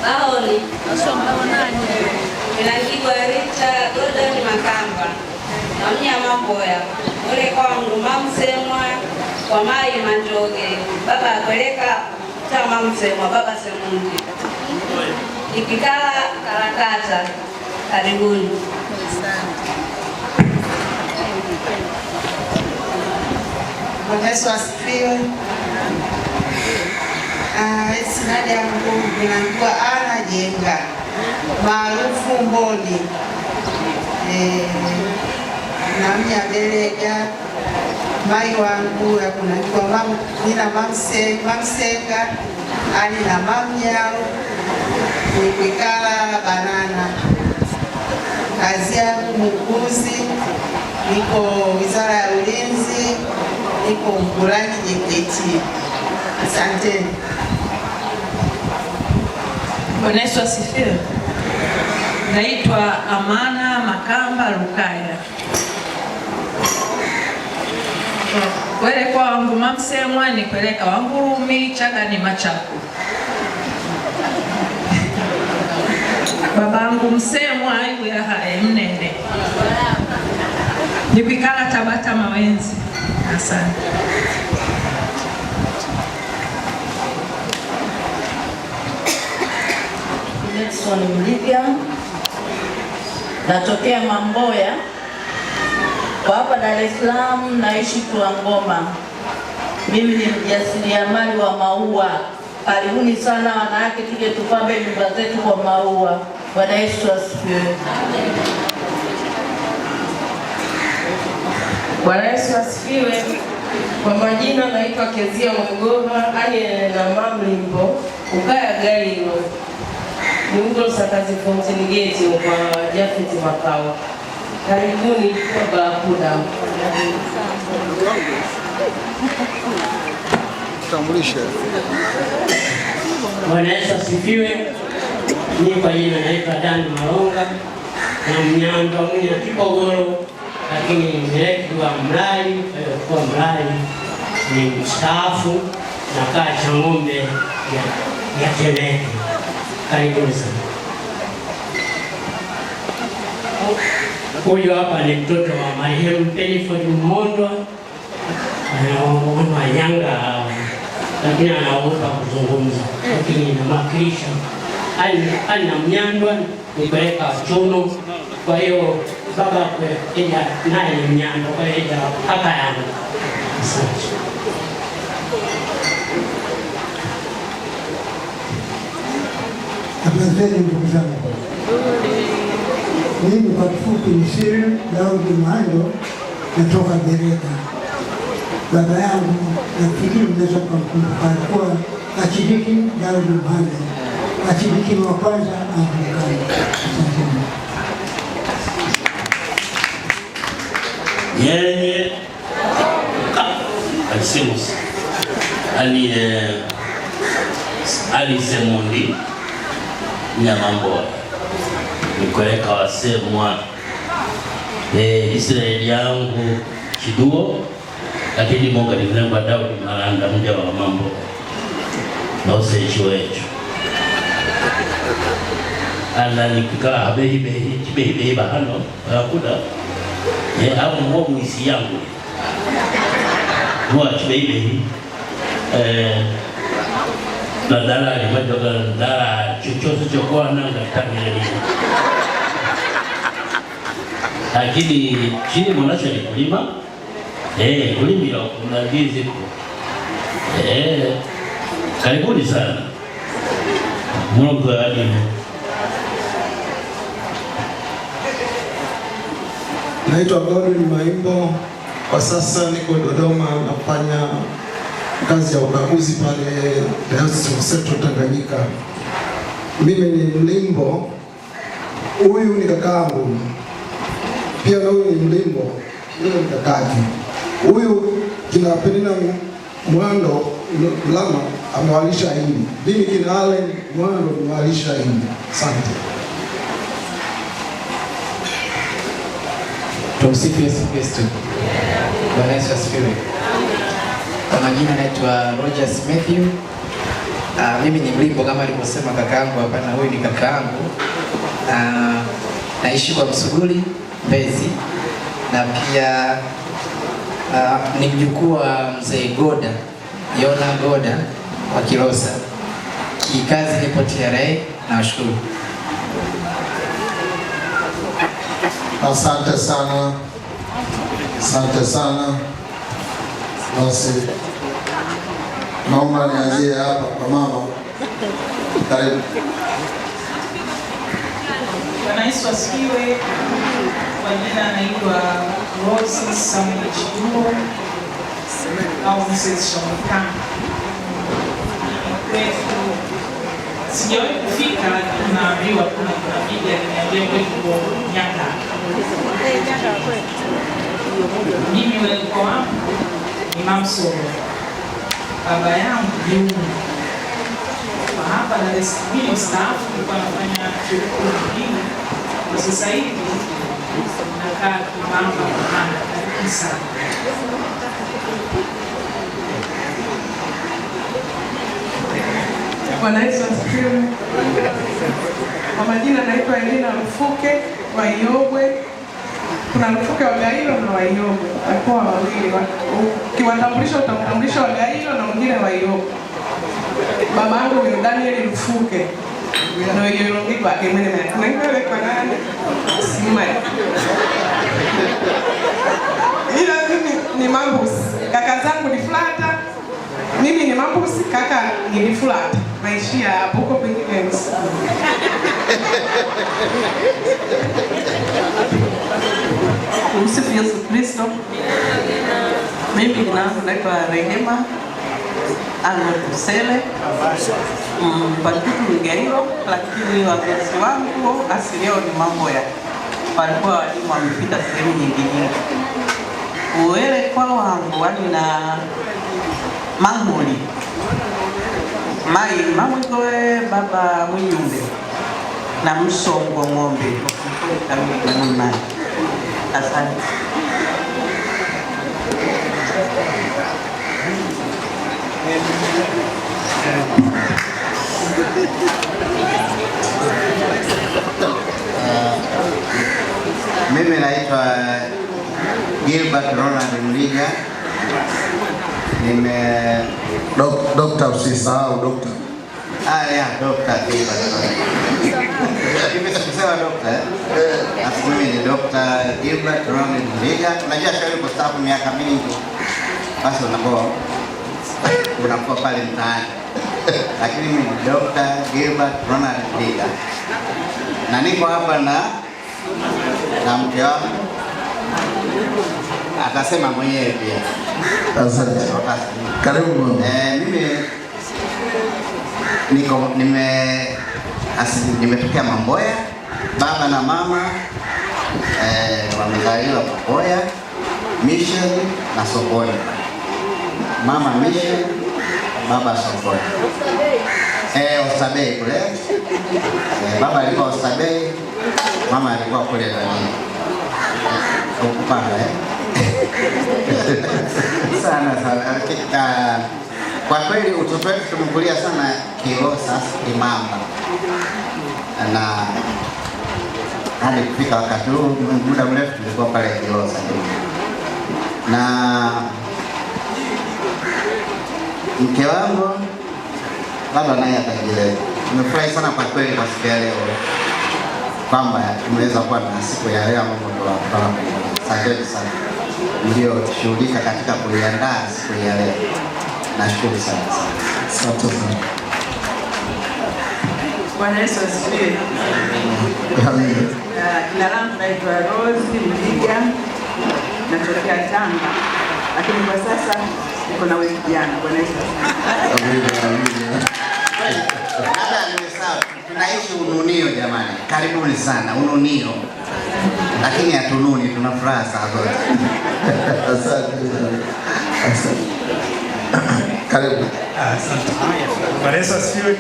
Speaker 12: Maoni. Ninakigwa Rita Godoni Makamba. Namnya Mamboya. Ule kwangu mamsemwa kwa Mai Manjoge. Baba akweleka kama mamsemwa baba Semundi. Ikikala Karakata. Karibuni.
Speaker 8: Bwana Yesu asifiwe. Sinadi yangu inaitwa Ana Jenga maarufu Mboni. Namnya Belega mai wangu yakunaitwa nina mamsenga ani na mamnyao nikwikala Banana. Kazi yangu muuguzi, niko Wizara ya Ulinzi, niko Mkurani JKT. Asanteni.
Speaker 13: Bwana Yesu asifiwe. Naitwa Amana Makamba Lukaya. Kwele kwa wangu mamsemwa ni kweleka Wangurumi Chaga ni Machaku. Babangu msemwa iwe hae Mnene. Nipikala Tabata Mawenzi. Asante.
Speaker 10: Nelson Mlivya, natokea Mamboya. Kwa hapa Dar es Salaam naishi Tuangoma. Mimi ni mjasiriamali wa maua. Karibuni sana wanawake, tuje tupambe nyumba zetu kwa maua. Bwana Yesu asifiwe.
Speaker 14: Bwana Yesu asifiwe. Kwa majina naitwa Kezia Mwegoha, aliye na Mamlimbo, ukaya Gailo. Ni mtu Sakazi Fountain Gate kwa Jafeti Makao. Karibuni kwa Barakuda.
Speaker 15: Tambulisha.
Speaker 16: Bwana Yesu asifiwe. Mimi kwa jina naitwa Dan Maronga na Mnyando mwenye Kipogoro, lakini nimeletwa Mlali, kwa Mlali ni mstaafu na kaa Chang'ombe ya Temeke. Karibuni sana. Huyu hapa ni mtoto wa marehemu Peniford Mmondwa, anaona Yanga lakini anaogopa kuzungumza, lakini inamakilisha ana Mnyandwa nipeleka Chuno. Kwa hiyo baba eja naye ni Mnyandwa, kwa hiyo eja kaka yangu. Asante.
Speaker 17: Asante ndugu zangu. Mimi kwa kifupi ni Siri Daudi Mhando, natoka Gereka. Baba yangu nafikiri mnaweza kumkumbuka, alikuwa Archdeacon Daudi Mhando, Archdeacon wa kwanza Anglikana. Asante.
Speaker 18: Yeye Alisimus Ali Semundi Nyamamboya nikoleka wasemwa Israeli yangu Kiduo, lakini Mungu alimlenga Daudi Maranda mja wa mambo na usechi wetu ana nikikala habehi bahano barakuda au mwomu isi yangu huwa chibehi na dala ni majoga dala chochote chokuwa nanga tamili, lakini chini mwanacho ni kulima kulimi ya kunadizi karibuni sana Mungu alimu.
Speaker 15: Naitwa Godwin Maimbo, kwa sasa niko Dodoma, nafanya kazi ya ukaguzi pale Dayosisi of Central Tanganyika. Mimi ni Mlimbo, huyu ni kakaangu pia, na huyu ni Mlimbo, huyu ni kakake. Huyu kina Penina Mwando Mlama amewalisha hili, mimi kina Allen Mwando amewalisha hili. Asante.
Speaker 19: Tumsifu Yesu Kristo. Bwana Yesu asifiwe. Kwa majina naitwa Rogers Matthew. Mimi ni mlimbo kama alivyosema kakaangu hapa, na huyu ni kakaangu. Naishi kwa Msuguri, Mbezi, na pia ni mjukuu wa mzee Goda, Yona Goda wa Kilosa. Kikazi nipo TRA. Nawashukuru.
Speaker 1: Asante sana, asante sana. Basi naomba nianzie hapa kwa mama. Karibu.
Speaker 20: Bwana Yesu asifiwe. Kwa jina anaitwa Rose Samuel Chiduo au Mrs. Shomikana. Sijawahi kufika, tunaambiwa kuna bibi aliniambia kwetu Nyaka. Mimi wepo wangu ni Mamsoro. Baba yangu Juma. Kwa hapa Dar es Salaam mimi mstaafu, nilikuwa nafanya chuo kingine. Kwa sasa hivi nakaa Kimamba Mhanga, karibu sana.
Speaker 21: Bwana Yesu asifiwe. Kwa majina naitwa Elina Lufuke wa Iyogwe. Kuna Lufuke wa Gailo na wa Iyogwe. Walikuwa wawili. Ukiwatambulisha utamtambulisha wa Gailo na mwingine wa Iyogwe. Baba yangu ni Daniel Lufuke. Ndio Iyogwe kwa Kemene. Tunaendelea kwa nani? Sima. Ila mimi ni Mambusi. Kaka zangu ni Flata. Mimi ni Mambusi, kaka ni Flata. Maishia hapo huko pengine msao.
Speaker 22: Msifu Yesu Kristo. Mimi naitwa Rehema Kusele. Palikuwa Gairo, lakini wazazi wangu asili yao ni Mamboya. Walikuwa walimu wamepita sehemu nyingine. Uwele kwa wangu wani na Mangoli. Mai mamwe baba Mwinyumbe na Msongo ng'ombe kama mama. Asante.
Speaker 23: Mimi naitwa Gilbert Ronald Mliga.
Speaker 1: Dokta, usisahau dokta.
Speaker 23: Ya, Dokta Gilbert. Nimesema dokta. Mimi ni Dokta Gilbert Ronald Mliga. Unajua shauri kustaafu miaka mingi. Basi unakuwa pale mtaani. Lakini mimi ni Dokta Gilbert Ronald Mliga. Na niko hapa na mke wangu. Atasema mwenyewe pia.
Speaker 1: Asante. Karibu.
Speaker 23: Mimi nimetokea Mamboya. Baba na mama wamezaliwa Mamboya, Mission na Sokoni. Mama Mission, baba Sokoni. Oysterbay kule. Baba alikuwa Oysterbay, mama alikuwa kule ndani. Ukupanga sana. Kwa kweli utoto wetu tumekulia sana Kilosa, Kimamba. Na hadi kufika wakati huu muda mrefu tulikuwa pale Kilosa. Na mke wangu baba naye atajieleza. Nimefurahi sana kwa kweli kwa siku ya leo kwamba tumeweza kuwa na siku ya leo ambapo asante sana ndio shughulika katika kuiandaa siku ya leo. Nashukuru sana.
Speaker 1: Asante sana.
Speaker 21: Bwana Yesu asifiwe. Jina langu naitwa Rose Mliga. Natokea Tanga. Lakini kwa sasa niko na wewe kijana. Bwana Yesu asifiwe.
Speaker 23: Tunaishi Ununio jamani. Karibuni sana Ununio. Lakini hatununi, tuna furaha sana zote.
Speaker 1: Asante. Karibu.
Speaker 24: Asante. Bwana Yesu asifiwe.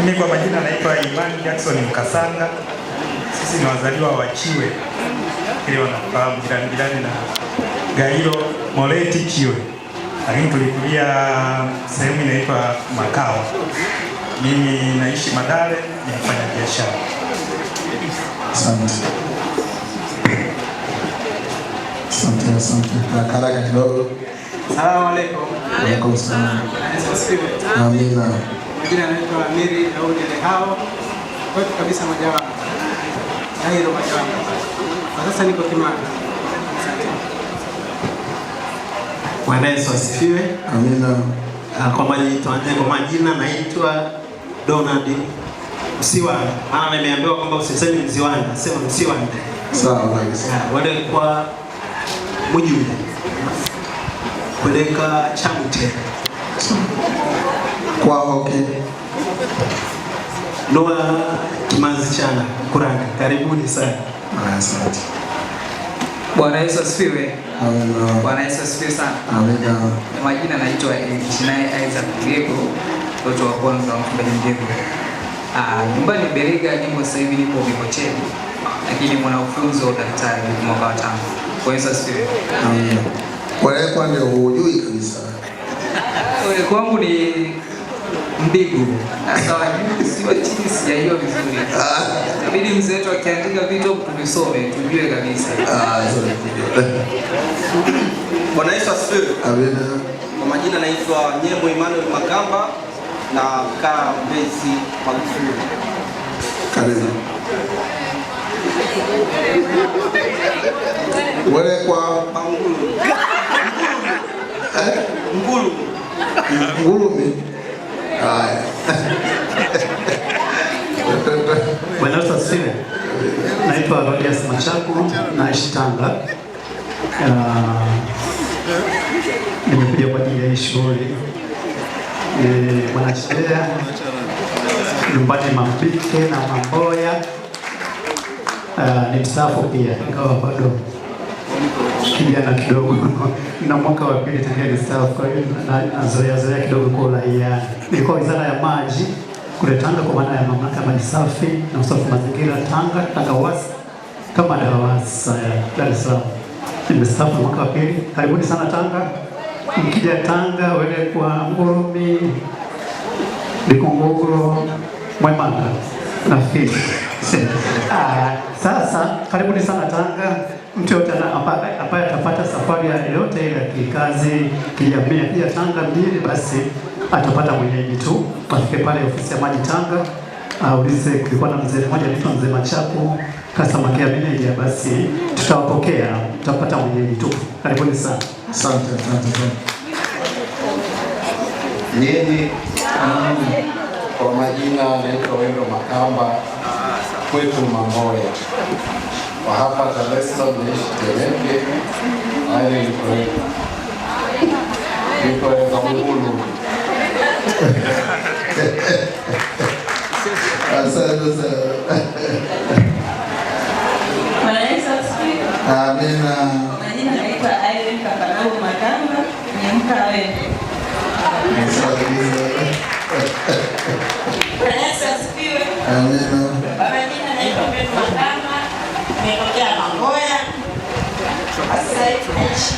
Speaker 24: Mimi kwa majina naitwa Imani Jackson Mkasanga. Sisi ni wazaliwa wa Chiwe. nafikiri wanafahamu jirani na Gairo Moleti Kiwe, lakini tulikulia sehemu inaitwa Makao. Mimi naishi Madale, ni mfanya biashara.
Speaker 1: Asante. Asante. Haraka kidogo.
Speaker 2: Salamu alaykum.
Speaker 1: Wa alaykum salaam. Amina.
Speaker 2: Majina yanaitwa Miri Daudi Lehao. Kwetu kabisa Majawa. Gairo Majawa. Kwa sasa niko Kimara. Asante.
Speaker 6: Bwana Yesu asifiwe.
Speaker 1: Amina.
Speaker 6: Kwa majina naitwa Donald Msiwanda. Maana nimeambiwa kwamba usiseme Mziwanda, sema Msiwanda.
Speaker 1: Sawa kabisa.
Speaker 6: Wale kwa mjumbe peleka Chamute
Speaker 1: kwa okay.
Speaker 6: Noa Kimanzi Chana Kuranga. Karibuni sana.
Speaker 1: Asante.
Speaker 3: Bwana Yesu asifiwe.
Speaker 1: Amina.
Speaker 3: Bwana Yesu asifiwe sana.
Speaker 1: Amina.
Speaker 3: Majina naitwa Chinae Isaac Ngego, mtoto wa kwanza wa mchungaji Ngego. Nyumbani Berega, nipo sasa hivi nipo Mikocheni, lakini mwanafunzi wa daktari mwaka wa 5. Bwana Yesu asifiwe.
Speaker 1: Amina. Wewe kwa ndio hujui kabisa.
Speaker 3: Wewe kwangu ni Mbigu. Sawa, sio chini sijaiwa vizuri. Inabidi mzee wetu akiandika vitu tuvisome tujue kabisa.
Speaker 4: Bwana Yesu asifiwe.
Speaker 1: Amina.
Speaker 4: Kwa majina naitwa Nyemo Emmanuel Makamba na kaa Mbezi Magufuli.
Speaker 1: Karibu. Wewe kwa
Speaker 4: Mangulu. Ngulu.
Speaker 1: Ngulumi. Haya.
Speaker 6: Bwana Yesu asifiwe. Naitwa Rodias Machaku, naishi Tanga. Nimekuja kwa ajili ya hii shughuli. Mwanachea nyumbani Mambike na Mamboya. Ni mstaafu pia, ingawa bado kijana kidogo na mwaka wa 2 tangia nistaafu, kwa hiyo nazoea kidogo kwa uraia. Nilikuwa wizara ya maji kule Tanga, kwa maana ya mamlaka ya maji safi na usafi mazingira Tanga Uwasa, kama DAWASA ya Dar es Salaam. Nimestaafu mwaka wa 2. Karibuni sana Tanga. Mkija Tanga wele kwa Ngurumi, Bikongogoro, Mwemanga na Fili. Sasa karibuni sana Tanga. Mtu yote ambaye atapata safari yoyote ile ya kikazi, kijamii, akija Tanga mjini, basi atapata mwenyeji tu. Afike pale ofisi ya maji Tanga, aulize kulikuwa na mzee mmoja anaitwa Mzee Machaku, customer care manager, basi tutawapokea, tutapata mwenyeji tu. Karibuni sana.
Speaker 1: Asante.
Speaker 5: Nini? Kwa majina naitwa Wendo Makamba, kwetu Mamboya. Kwa hapa Dar es Salaam naishi Temeke, hali niko Ngulu.
Speaker 1: Asante sana.
Speaker 25: Bwana Yesu asifiwe.
Speaker 1: Amina.
Speaker 25: Majina naitwa Irene Kakanau Makamba, ni Mkawembe. Bwana Yesu asifiwe.
Speaker 1: Amina.
Speaker 25: Majina naitwa Pendo Makamba, nimetokea Mamboya. Sasa hivi naishi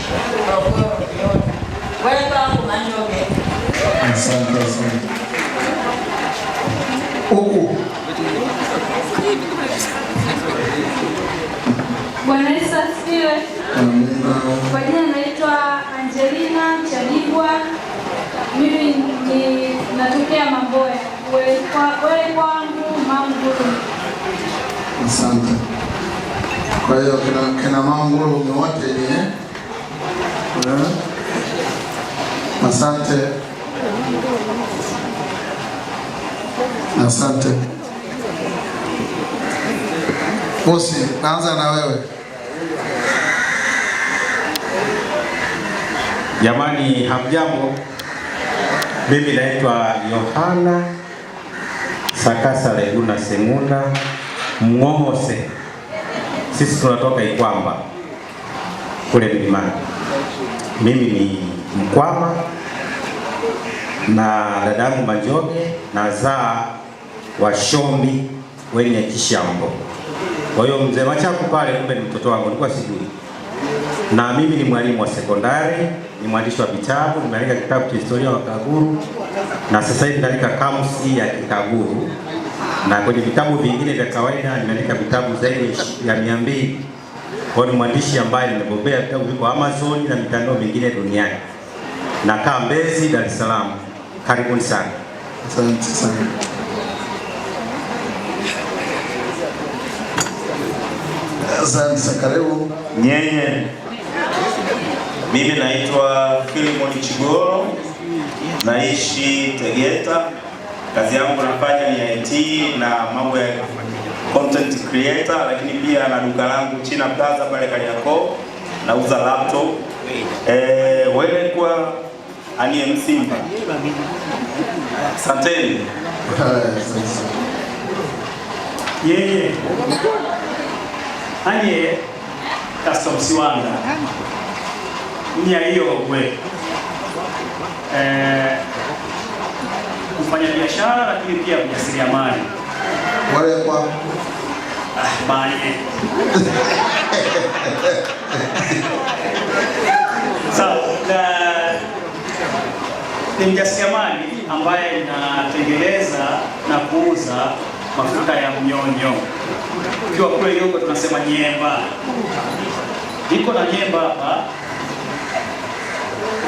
Speaker 25: Morogoro. Wewe kwangu Manyoge.
Speaker 1: Asante. Huku.
Speaker 26: Bwana Yesu asifiwe.
Speaker 1: Amina.
Speaker 26: Kwa jina naitwa Angelina Chanigwa. Mimi natokea Mamboya. Wewe kwangu Manguru.
Speaker 1: Asante. Kwa hiyo kina Manguru wote ni asante. Asante. Bosi, naanza na wewe.
Speaker 27: Jamani, hamjambo. Mimi naitwa Yohana Sakasa Leguna Semuna Mng'ong'ose. Sisi tunatoka Ikwamba kule milimani. Mimi ni Mkwama na dadangu Manjoge na zaa wa Shombi wenye Kishambo. Kwa hiyo mzee Machaku pale kumbe ni mtoto wangu, nilikuwa sijui. Na mimi ni mwalimu wa sekondari, ni mwandishi wa vitabu, nimeandika kitabu cha historia wa Kaguru na sasa hivi naandika kamusi ya Kikaguru, na kwenye vitabu vingine vya kawaida nimeandika vitabu zaidi ya 200. Kwa ni mwandishi ambaye nimebobea vitabu viko Amazon na mitandao mingine duniani. Nakaa Mbezi, Dar es Salaam. Karibuni sana.
Speaker 1: Asante sana. Asante sana, karibu.
Speaker 7: Nyenye. Mimi naitwa Philemon Chigoro, naishi Tegeta. Kazi yangu nafanya ni IT na mambo ya content creator, lakini pia na duka langu China Plaza pale Kariakoo, nauza laptop. Wewe kwa Anie Msimba. Asanteni.
Speaker 8: Yeye Anie Custom Siwanda nia hiyo we kufanya biashara lakini pia mjasiriamali
Speaker 1: wale kwa
Speaker 8: bali sawa ni mjasiriamali ambaye natengeneza na kuuza mafuta ya mnyonyo. Ukiwa kule Yongo tunasema nyemba. Niko na nyemba hapa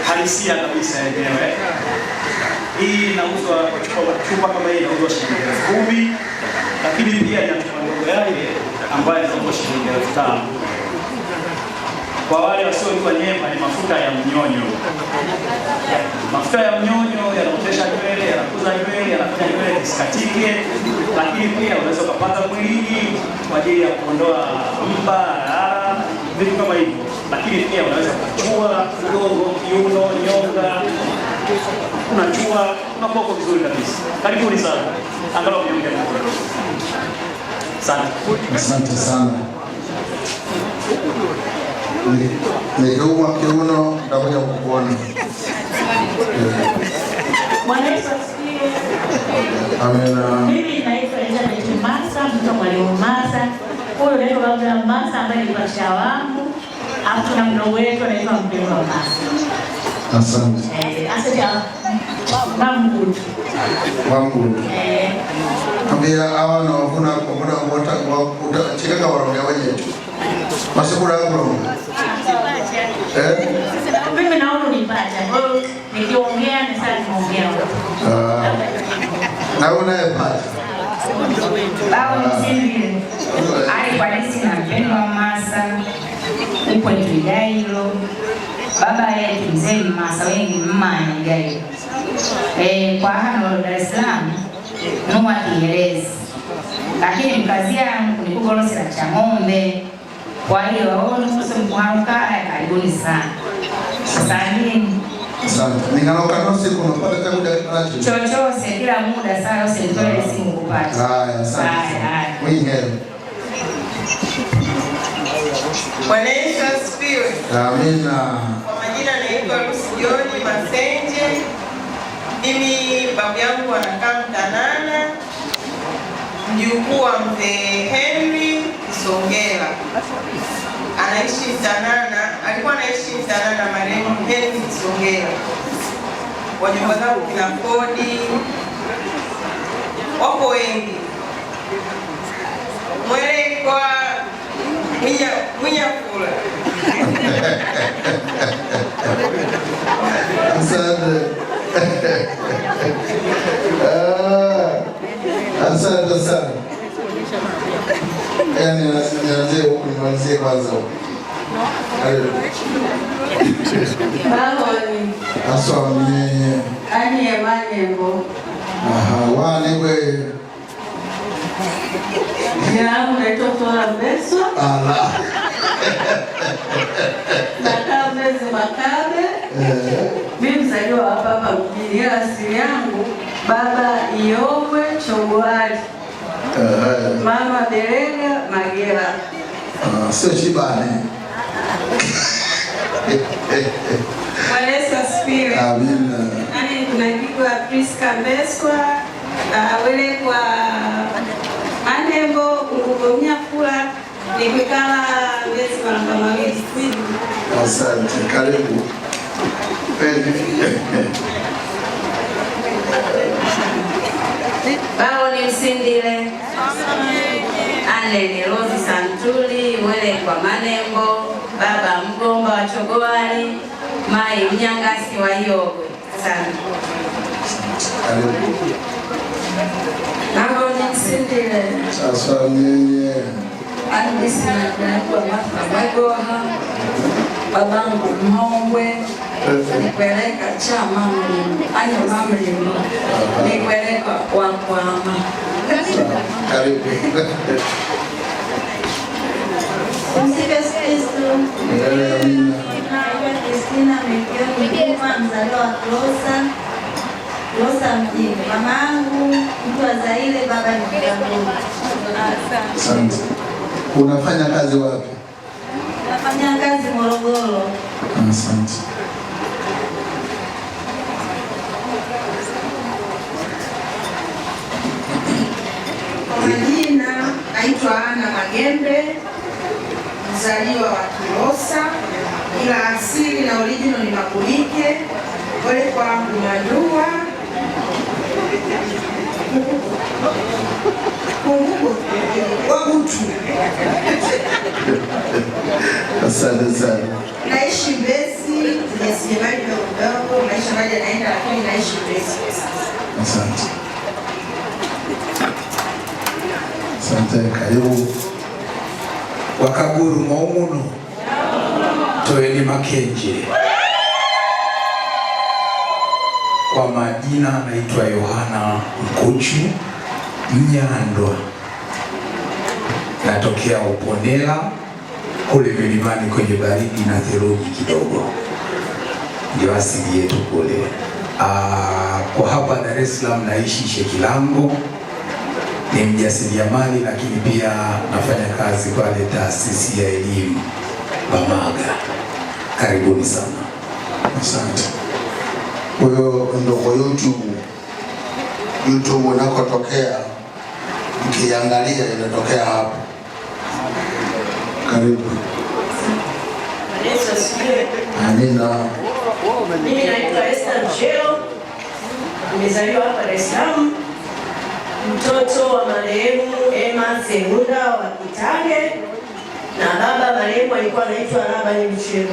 Speaker 8: halisia kabisa yenyewe. Hii inauzwa chupa kama hii inauzwa shilingi 10,000, lakini pia ina chupa ndogo yake ambayo inauzwa shilingi 5,000. Kwa wale wasiojua nyemba ni mafuta ya mnyonyo. Mafuta ya mnyonyo yanaotesha nywele, yanakuza nywele, yanafanya nywele zisikatike, lakini pia unaweza kupata mwilini kwa ajili ya kuondoa mba, vitu kama hivyo. Lakini pia unaweza kuchua mgongo, kiuno, nyonga, unachua, unapoko vizuri kabisa. Karibuni sana. Angalau mnyonge. Asante.
Speaker 1: Asante sana. Nikiumwa kiuno nitakuja kukuona.
Speaker 9: Bwana Yesu asifiwe.
Speaker 1: Amina.
Speaker 9: Mimi naitwa Elizabeth Masa, mtoto mwalimu Masa. Huyo naitwa baba Masa ambaye ni pacha wangu. Alafu na mdogo wetu anaitwa Mpendwa Masa.
Speaker 1: Asante.
Speaker 9: Asante. Mungu.
Speaker 1: Mungu. Ambia hawa na wavuna kwa muda utacheka wanaongea wenyewe. Masikula yako.
Speaker 9: Mimi naona unipacha. Kwa hiyo nikiongea ni sasa niongea.
Speaker 1: Na unayepata.
Speaker 10: Baba msingi. Ali kwa nisi na Mpendwa Masa. Upo ni Gairo. Baba yetu mzee Masa wengi mmani Gairo. Kwa hano Dar es Salaam numa Kiingereza. Lakini mkazi yangu ni Kugolosi la Chang'ombe. Kwa hiyo waone mse mkuharukaya, karibuni sana. Asanteni.
Speaker 1: Asante. Ninganoka nosi kunapata chakuja kinacho.
Speaker 10: Chochote kila muda saa yose nitoe simu kupata.
Speaker 1: Haya, asante.
Speaker 10: Haya.
Speaker 1: Mwenyewe.
Speaker 21: Bwana Yesu asifiwe.
Speaker 1: Amina.
Speaker 21: Kwa majina naitwa Lucy John Masenje. Mimi babu yangu anakaa Mtanana. Mjukuu wa mzee Henry Kisongela. Anaishi Mtanana, alikuwa anaishi Mtanana marehemu Henry Kisongela. Wajomba zangu kina Kodi wako wengi. Mwele kwa Mwinya kula.
Speaker 1: Asante. Asante sana. Yani nianzie huku nimalizie kwanza huku.
Speaker 21: Bawani.
Speaker 1: Aswami.
Speaker 21: Ani ya Manembo.
Speaker 1: Aha, wani we.
Speaker 21: Jina langu naitwa Flora Mbeso.
Speaker 1: Ala.
Speaker 21: Nakaa Mbezi Makabe. Mimi mzaliwa hapa hapa mjini. Asili yangu baba Iogwe Chongwali. Mama Berega Magera.
Speaker 1: Sio Shibane.
Speaker 21: Bwana Yesu asifiwe.
Speaker 1: Amina.
Speaker 21: Nani tunajua Priska Mbeswa, wele kwa Manembo
Speaker 25: kungugumia kula nikwikala ngezi maramba mawili.
Speaker 1: Asante, karibu.
Speaker 10: Bao ni Msindile, Ane ni Rozi Santuli, Wele kwa Manembo, Baba Mgomba wa Chogowari, Mai Mnyangasi wa Yogwe. Asante. Bao ni Msindile.
Speaker 1: Sasa nyenye.
Speaker 10: Andisi na kwa Magoha, Babangu Mhombwe, nikweleka chama mlimo, anyo mamlimo, nikweleka kwa kwama.
Speaker 1: Karibu.
Speaker 25: Msipe Kristo. Naitwa Kristina Mekioni Mkuma, mzaliwa wa Kilosa mjini. Mamangu mtu wa Zaire, baba ni Mjamboni.
Speaker 1: Asante. Unafanya kazi wapi?
Speaker 25: Nafanya kazi Morogoro.
Speaker 1: Asante.
Speaker 11: Kwa majina naitwa Ana Magembe, mzaliwa wa Kilosa, ila asili na original ni Makulike. Wale kwa Mwadua Wabutu.
Speaker 1: Asante sana.
Speaker 11: Naishi Mbezi, jasiriamali mdogo, maisha maji yanaenda, lakini naishi Mbezi.
Speaker 1: Asante. Asante, karibu.
Speaker 12: Wakaguru Maumuno, Toeni Makenje. Kwa majina naitwa Yohana Mkuchu Mnyandwa, natokea Uponela kule milimani kwenye baridi na theluji kidogo, ndio asili yetu kule. Kwa hapa Dar es Salaam naishi Shekilango, ni mjasiriamali lakini pia nafanya kazi pale taasisi ya elimu Bamaga. Karibuni sana.
Speaker 1: Asante. Huyo ndo kwa YouTube unakotokea, ukiangalia inatokea hapo. Karibu. Amina.
Speaker 13: Mimi naitwa Esther Mcheo, nimezaliwa hapa Dar es Salaam, mtoto wa marehemu Emma Sengunda wa Kitange, na baba marehemu alikuwa anaitwa Labani Mcheo.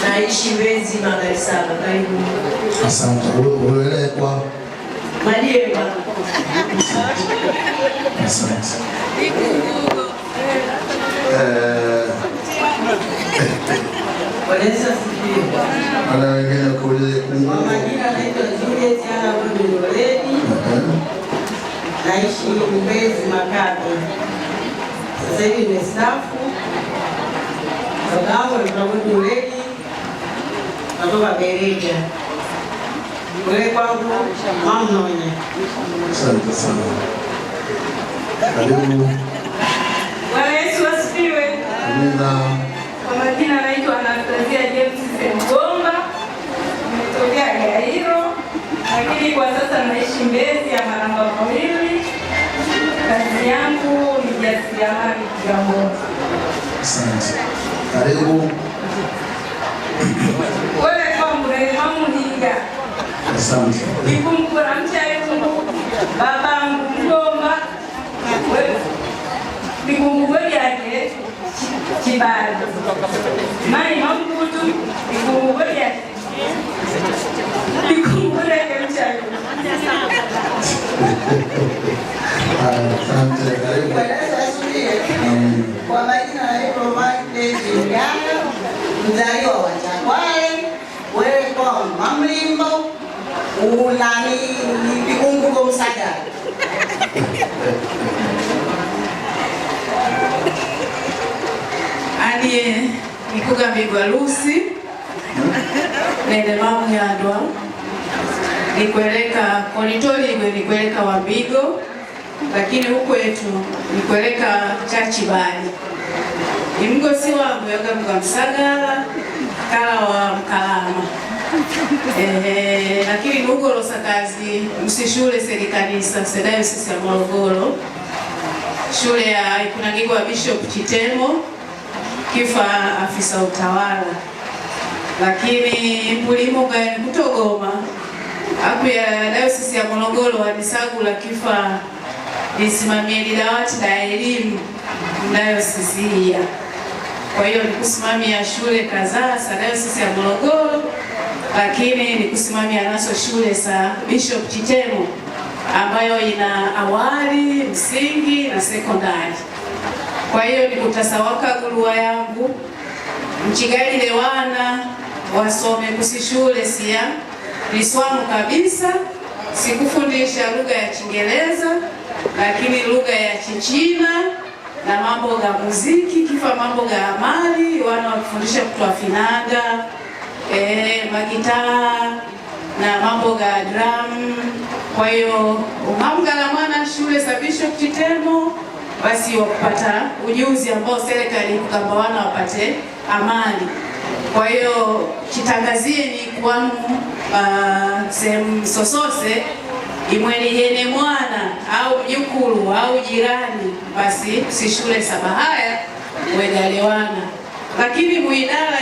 Speaker 13: Naishi Mbezi Magari Saba. Karibu.
Speaker 1: Asante. Uelele kwa
Speaker 13: Madiemba.
Speaker 1: Asante. Ana wengine kuuliza
Speaker 25: Kwa majina naitwa Juliet Ana Rudi. Naishi Mbezi Makati. Sasa hivi nimestaafu. Babangu alikuwa Rudi, natoka Bereja. Wewe kwangu Mamnonye.
Speaker 1: Asante sana. Karibu.
Speaker 13: Bwana Yesu asifiwe.
Speaker 1: Amina.
Speaker 13: Kwa majina naitwa Anastasia James Mgomba, nimetokea Gairo, lakini kwa sasa naishi Mbezi ya Maramba Mawili. Kazi yangu ni jasiriamali Kigamboni.
Speaker 1: Asante. Karibu.
Speaker 13: Wewe kwa mremamu Hinga.
Speaker 1: Asante.
Speaker 13: Nikumkura mchayu babangu Mgomba. Nikumkura yake Kibali. Mai Mambutu, nikumkura yake. Nikumkura yake mchayu.
Speaker 1: Asante. Karibu.
Speaker 11: Kwa majina naitwa Magde Jingana, mzaliwa wa Chakwale, wewe kwa Mamlimbo, unani Vikungugo Msaga.
Speaker 13: Aliye nikuga Migwa Lucy, nende mamu Nyandwa, nikweleka Konitoligwe, nikweleka Wabigo, lakini huku wetu nikweleka Chachibali. Imgosi wangu yaga mga Msagala, kala wa Mkalama. Lakini nugolosa kazi msishule serikanisa sedayo sisi ya Morogoro.
Speaker 14: shule ya Ikunagirwa Bishop Chitemo, Kifa afisa utawala. Lakini Mpulimo Kutogoma hapo ya Dayosisi ya Morogoro Hadisagula Kifa nisimamie dawati la elimu dayosisi hii. Kwa hiyo ni kusimamia shule kadhaa za Dayosisi ya Morogoro, lakini ni kusimamia nazo shule za Bishop Chitemo ambayo ina awali, msingi na sekondari. Kwa hiyo ni kutasawaka guluwa yangu mchigalile wana wasome kusi shule siya liswamu kabisa. Sikufundisha lugha ya Kiingereza, lakini lugha ya Kichina na mambo ga muziki, Kifa mambo ga amali, wana wakufundisha kutoa finada, magitaa na mambo ga drum. Kwa hiyo umamgala mwana shule za Bishop Chitemo basi wakupata ujuzi ambao serikali kugamba wana wapate amali. Kwa hiyo chitangazie ni kwanu sehemu sosose imweni yene mwana au mjukulu au jirani, basi si shule sabahaya wegalewana. Lakini muidara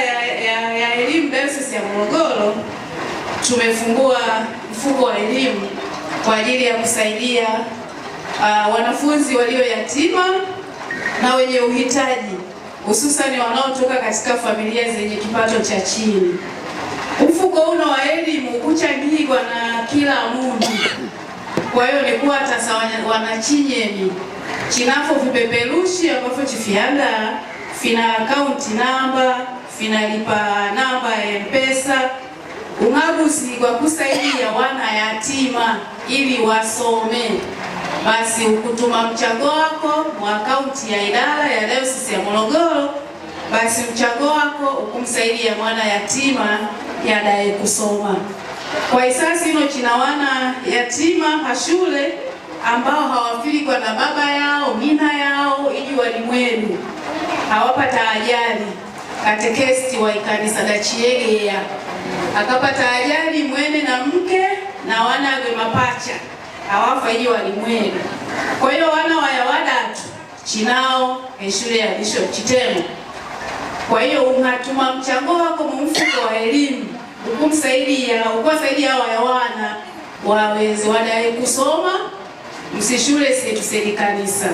Speaker 14: ya elimu Dayosisi ya Morogoro tumefungua mfuko wa elimu kwa ajili ya kusaidia wanafunzi walio yatima na wenye uhitaji, hususani wanaotoka katika familia zenye kipato cha chini. Mfuko uno wa elimu kuchangirwa na kila mundu. Kwa hiyo ni kuwa tasa wanachinyeni chinafo vipeperushi ambavyo chifianda fina account namba, fina lipa namba ya M-Pesa ungabusi kwa kusaidia wana yatima ili wasome. Basi ukutuma mchango wako mwa akaunti ya idara ya Dayosisi ya Morogoro, basi mchango wako ukumsaidia mwana yatima yadaye kusoma. Kwa isasi ino china wana yatima hashule ambao hawafilikwa na baba yao, mina yao, iji walimwenu hawapata ajali. Katekesti wa ikanisa Dachiegea akapata ajali mwene na mke na wana we mapacha hawafa iji walimwenu. Kwa hiyo wana waya wadatu chinao shule ya Bishop Chitemo. Kwa hiyo unatuma mchango wako mfuko wa elimu ukumsaidia ukwasaidia waya wana waweze wadaye kusoma msishule setu kanisa.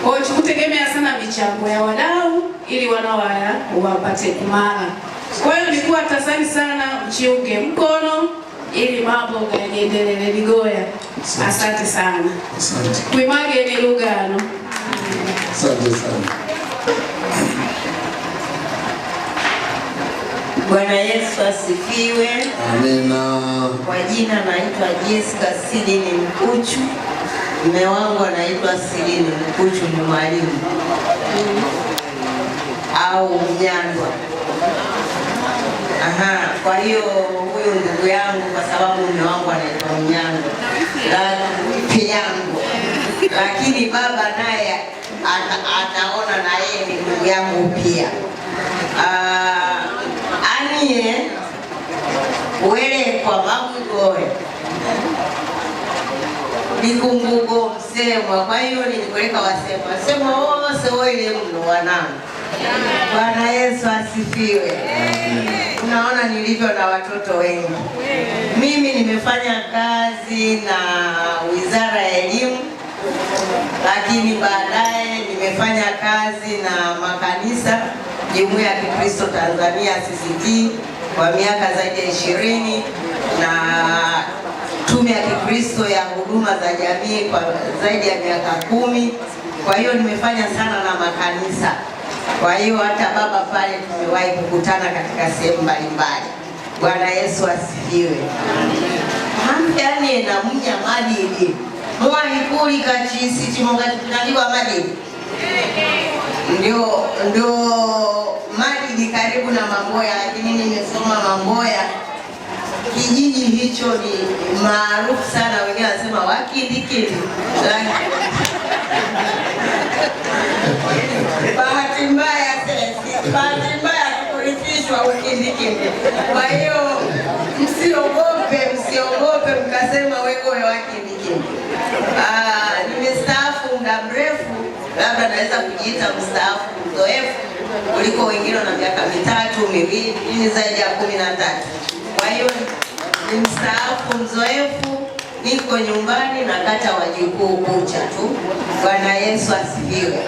Speaker 14: Kwa hiyo kutegemea sana michango ya wadau ili wana waya wapate kumara. Kwa hiyo nilikuwa tasani sana mchiunge mkono ili mambo yaendelee ligoya. Asante sana.
Speaker 1: Asante.
Speaker 14: Kuimage ni lugano.
Speaker 1: Asante sana.
Speaker 11: Bwana Yesu asifiwe.
Speaker 1: Amina.
Speaker 11: Kwa jina naitwa Jessica Sidini Mkuchu. Mume wangu anaitwa Sidini Mkuchu, ni mwalimu au Mnyandwa. Kwa hiyo huyu ndugu yangu, kwa sababu mume wangu anaitwa Mnyandwa yangu, lakini baba naye ataona na yeye ni ndugu yangu pia. Anie wele kwa mabugoe likumbugo msemwa. Kwa hiyo nilipeleka wasema wose wele mno wanangu. Bwana Yesu asifiwe. Unaona nilivyo na watoto wengi. Mimi nimefanya kazi na Wizara ya Elimu, lakini baadaye nimefanya kazi na makanisa Jumuiya ya Kikristo Tanzania CCT kwa miaka zaidi ya 20 na Tume ya Kikristo ya Huduma za Jamii kwa zaidi ya miaka 10. Kwa hiyo nimefanya sana na makanisa. Kwa hiyo hata baba pale tumewahi kukutana katika sehemu mbalimbali. Bwana Yesu asifiwe. Yaani na mnya madili. Mwani kuli kachisi chimonga tunaliwa madili. Ndio madili karibu na Mamboya, lakini nimesoma Mamboya. Kijiji hicho ni maarufu sana, wengine wanasema Wakindikindi. Bahati mbaya kukurithishwa Ukindikindi. Kwa hiyo msiogope mkasema weko Wakindikindi. Nimestaafu muda mrefu, unaweza kujiita mstaafu mzoefu kuliko wengine wana miaka 3, 2, ni zaidi ya 13. Kwa hiyo ni mstaafu mzoefu, niko nyumbani na kata wajukuu kucha tu. Bwana Yesu asifiwe.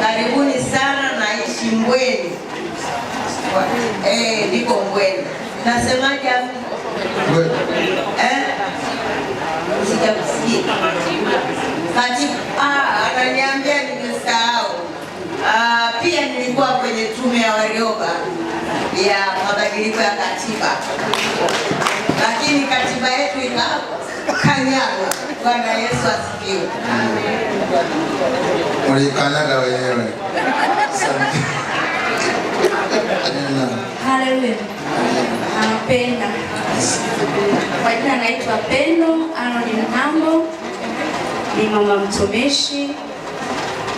Speaker 11: Karibuni sana, naishi Mbweni. Niko Mbweni. Nasemaje hapo? Sijakusikia. Ananiambia nimesahau. Pia nilikuwa kwenye tume ya Warioba ya mabadiliko ya katiba, lakini katiba yetu ikakanyagwa. Bwana Yesu asifiwe.
Speaker 1: Mlikanyaga wenyewe.
Speaker 26: Haleluya. Napenda. Kwa jina naitwa Pendo Arnold Mhambo, ni mama mtumishi.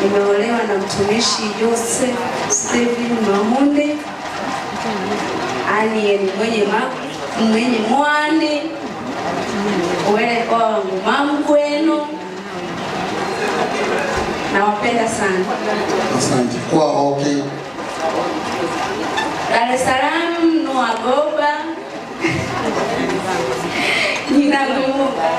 Speaker 26: Nimeolewa na mtumishi Joseph Steven Mamunde. Ani ni mwenye mwani uwele kwa wangu mamgweno. Nawapenda sana.
Speaker 1: Asante. Kwa okay.
Speaker 26: Dar es Salaam, Nuagoba. Ninakumbuka.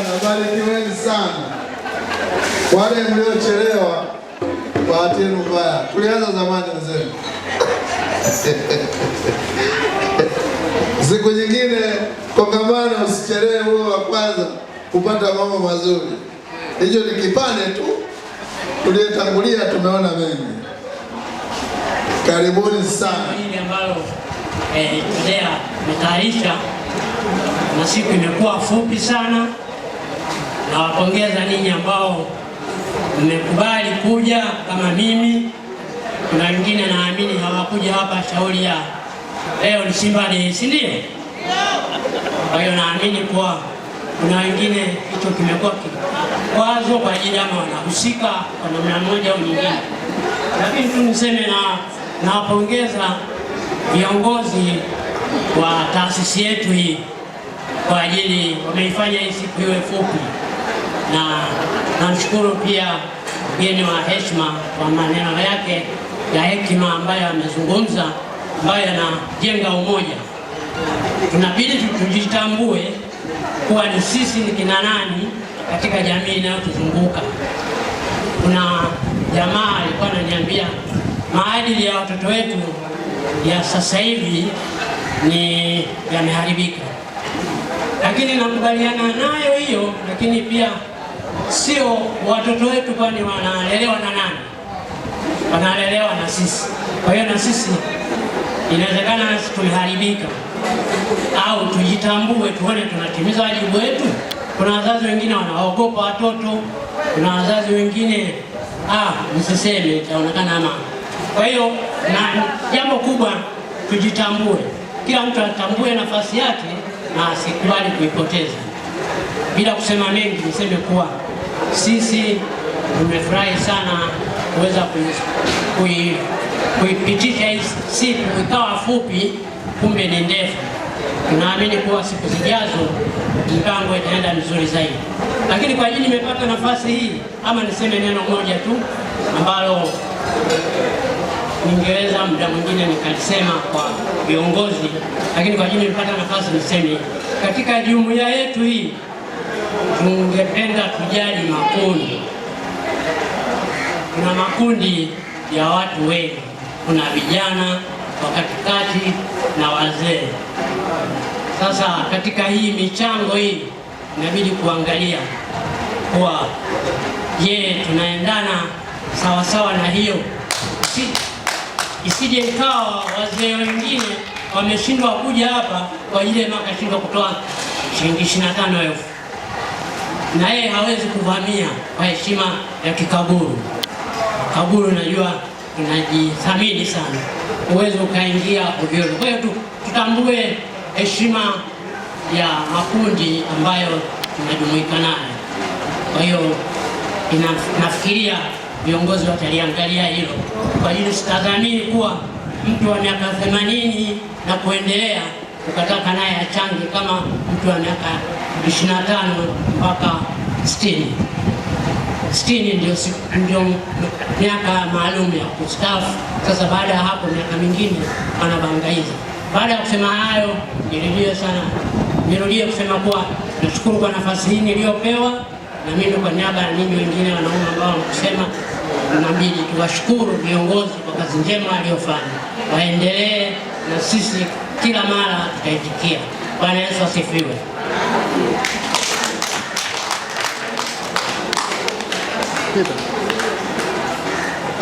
Speaker 1: sana, barikiweni sana. Wale mliochelewa bahati yenu mbaya. Tulianza zamani mzee. Siku nyingine kongamano usichelewe, huo wa kwanza kupata mambo mazuri. Hicho ni kipande tu. Tuliyetangulia tumeona mengi. Karibuni sana.
Speaker 15: Hili ambalo TUDEA imetayarisha na siku imekuwa fupi sana. Nawapongeza ninyi ambao mmekubali kuja kama mimi. Kuna wengine naamini hawakuja hapa shauri ya leo ni Simba Day, si ndio? Kwa hiyo naamini kuwa kuna wengine hicho kimekuwa kikwazo kwa ajili ama wanahusika kwa namna moja au nyingine. Lakini tu niseme nawapongeza viongozi wa taasisi yetu hii kwa ajili wameifanya hii siku iwe fupi, na namshukuru pia mgeni wa heshima kwa maneno yake ya hekima ambayo amezungumza, ambayo yanajenga umoja. Tunabidi tujitambue kuwa ni sisi ni kina nani katika jamii inayotuzunguka. Kuna jamaa alikuwa ananiambia maadili ya watoto wetu ya sasa hivi ni yameharibika, lakini nakubaliana nayo hiyo, lakini pia sio watoto wetu, kwani wanalelewa na nani? Wanalelewa na sisi. Kwa hiyo na sisi inawezekana nasi tumeharibika, au tujitambue, tuone tunatimiza wajibu wetu. Kuna wazazi wengine wanaogopa watoto, kuna wazazi wengine msiseme itaonekana ama. Kwa hiyo na jambo kubwa tujitambue, kila mtu atambue nafasi yake na asikubali kuipoteza. Bila kusema mengi, niseme kuwa sisi tumefurahi sana kuweza kuipitisha hii siku ikawa fupi, kumbe ni ndefu. Tunaamini kuwa siku zijazo mipango itaenda vizuri zaidi. Lakini kwa ajili nimepata nafasi hii, ama niseme neno moja tu ambalo ningeweza muda mwingine nikalisema kwa viongozi, lakini kwa ajili nimepata nafasi niseme, katika jumuiya yetu hii tungependa tujali makundi. Kuna makundi ya watu wengi, kuna vijana wa katikati na wazee. Sasa katika hii michango hii inabidi kuangalia kuwa je, tunaendana sawa sawa na hiyo, isije ikawa wazee wengine wameshindwa kuja hapa kwa ajili ya makashindwa kutoa shilingi 25,000 na yeye hawezi kuvamia kwa heshima ya kikaburu. Kaburu najua tunajithamini sana, uwezo ukaingia ovyo. Kwa hiyo tutambue heshima ya makundi ambayo tunajumuika nayo. Kwa hiyo nafikiria viongozi wataliangalia hilo, kwa ajili sitadhamini kuwa mtu wa miaka 80 na kuendelea ukataka naye achange kama mtu wa miaka 25 mpaka 60. 60 ndio miaka maalum ya kustaafu. Sasa baada ya hapo miaka mingine anabangaiza. Baada ya kusema hayo, nirudie kusema kuwa nashukuru kwa nafasi hii niliyopewa, na mimi kwa niaba ya ninyi wengine wanaume ambao wamekusema, tunabidi tuwashukuru viongozi kwa kazi njema waliofanya. Waendelee na sisi kila mara tutaitikia. Bwana Yesu asifiwe.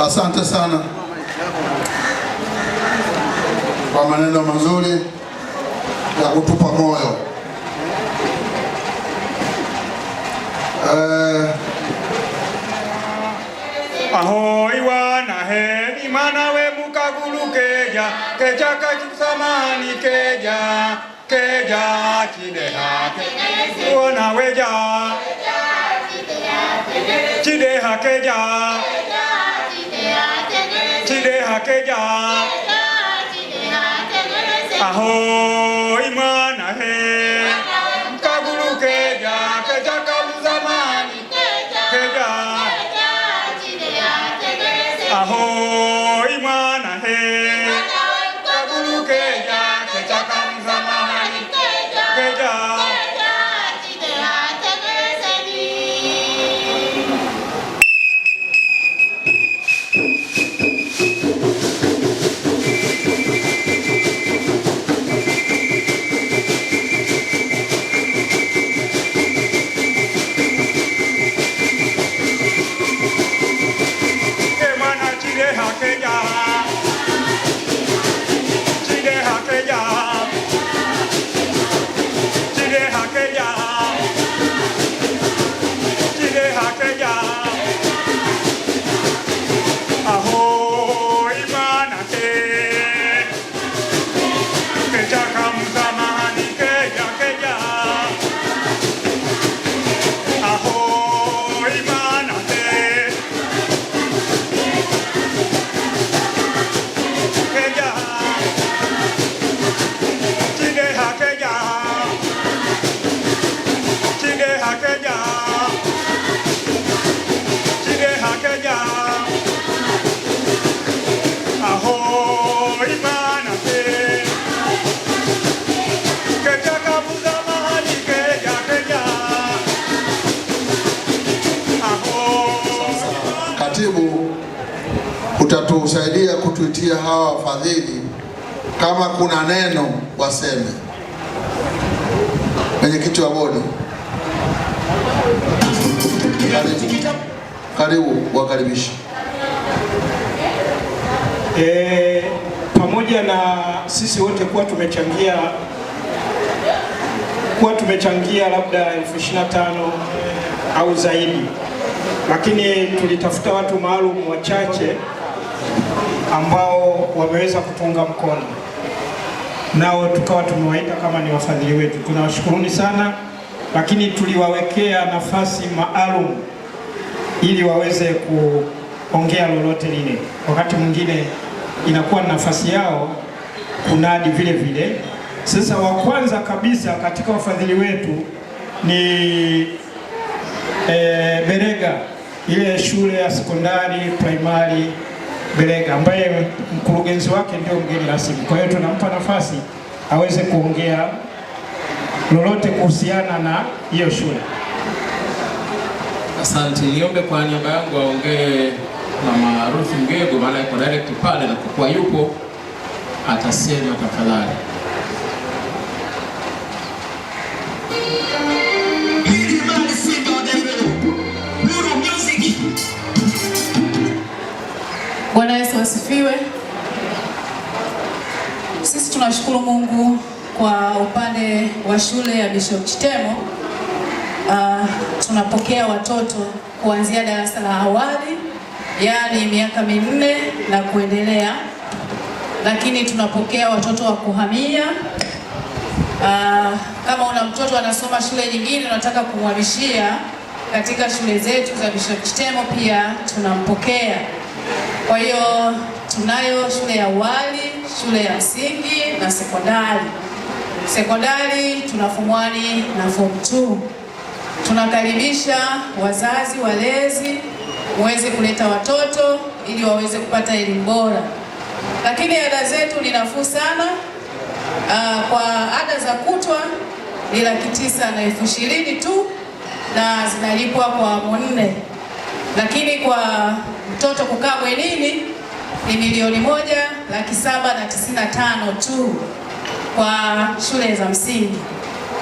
Speaker 1: Asante sana kwa maneno mazuri ya kutupa moyo.
Speaker 16: Ahoi wana he imana we mukagulu keja keja kajisamani keja keja chideha wana weja chideha keja chideha keja ahoi mana he mukagulu keja keja kajisamani keja ahoi mwana he kabulu keja keja kamzamani keja
Speaker 1: watatusaidia kutuitia hawa wafadhili, kama kuna neno waseme. Mwenyekiti wa bodi, karibu wakaribisha.
Speaker 17: Pamoja na sisi wote kuwa tumechangia labda 25,000 au zaidi, lakini tulitafuta watu maalum wachache ambao wameweza kutunga mkono, nao tukawa tumewaita kama ni wafadhili wetu. Tunawashukuruni sana, lakini tuliwawekea nafasi maalum ili waweze kuongea lolote lile. Wakati mwingine inakuwa nafasi yao kunadi vile vile. Sasa wa kwanza kabisa katika wafadhili wetu ni Berega, ile shule ya sekondari primary Berega, ambaye mkurugenzi wake ndio mgeni rasmi. Kwa hiyo tunampa nafasi aweze kuongea lolote kuhusiana na hiyo shule.
Speaker 18: Asante. Niombe kwa niaba yangu aongee Mama Ruth Mgego, maana yuko direct pale, na kwa yupo atasema tafadhali.
Speaker 14: Bwana Yesu asifiwe. Sisi tunashukuru Mungu kwa upande wa shule ya Bishop Chitemo. Tunapokea watoto kuanzia darasa la awali, yaani miaka 4 na kuendelea, lakini tunapokea watoto wa kuhamia. Kama una mtoto anasoma shule nyingine unataka kumhamishia katika shule zetu za Bishop Chitemo, pia tunampokea. Kwa hiyo tunayo shule ya awali, shule ya msingi na sekondari. Sekondari tuna form 1 na form 2. Tunakaribisha wazazi, walezi muweze kuleta watoto ili waweze kupata elimu bora. Lakini ada zetu ni nafuu sana. Kwa ada za kutwa ni 920,000 tu na zinalipwa kwa awamu 4. Lakini kwa mtoto kukaa bwenini ni 1,795,000 tu kwa shule za msingi,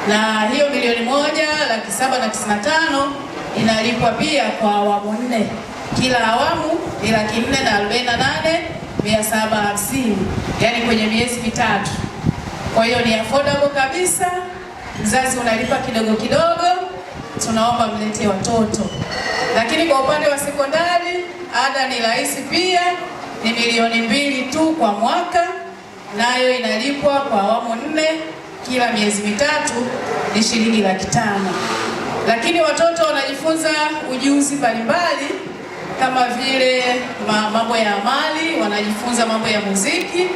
Speaker 14: na hiyo 1,795,000 inalipwa pia kwa awamu 4. Kila awamu ni 448,750, yani kwenye miezi mitatu. Kwa hiyo ni affordable kabisa. Mzazi unalipa kidogo kidogo, tunaomba mlete watoto. Lakini kwa upande wa sekondari ada ni rahisi pia, ni 2,000,000 tu kwa mwaka, nayo inalipwa kwa awamu 4. Kila miezi mitatu ni shilingi 500,000. Lakini watoto wanajifunza ujuzi mbalimbali kama vile mambo ya amali, wanajifunza mambo ya muziki,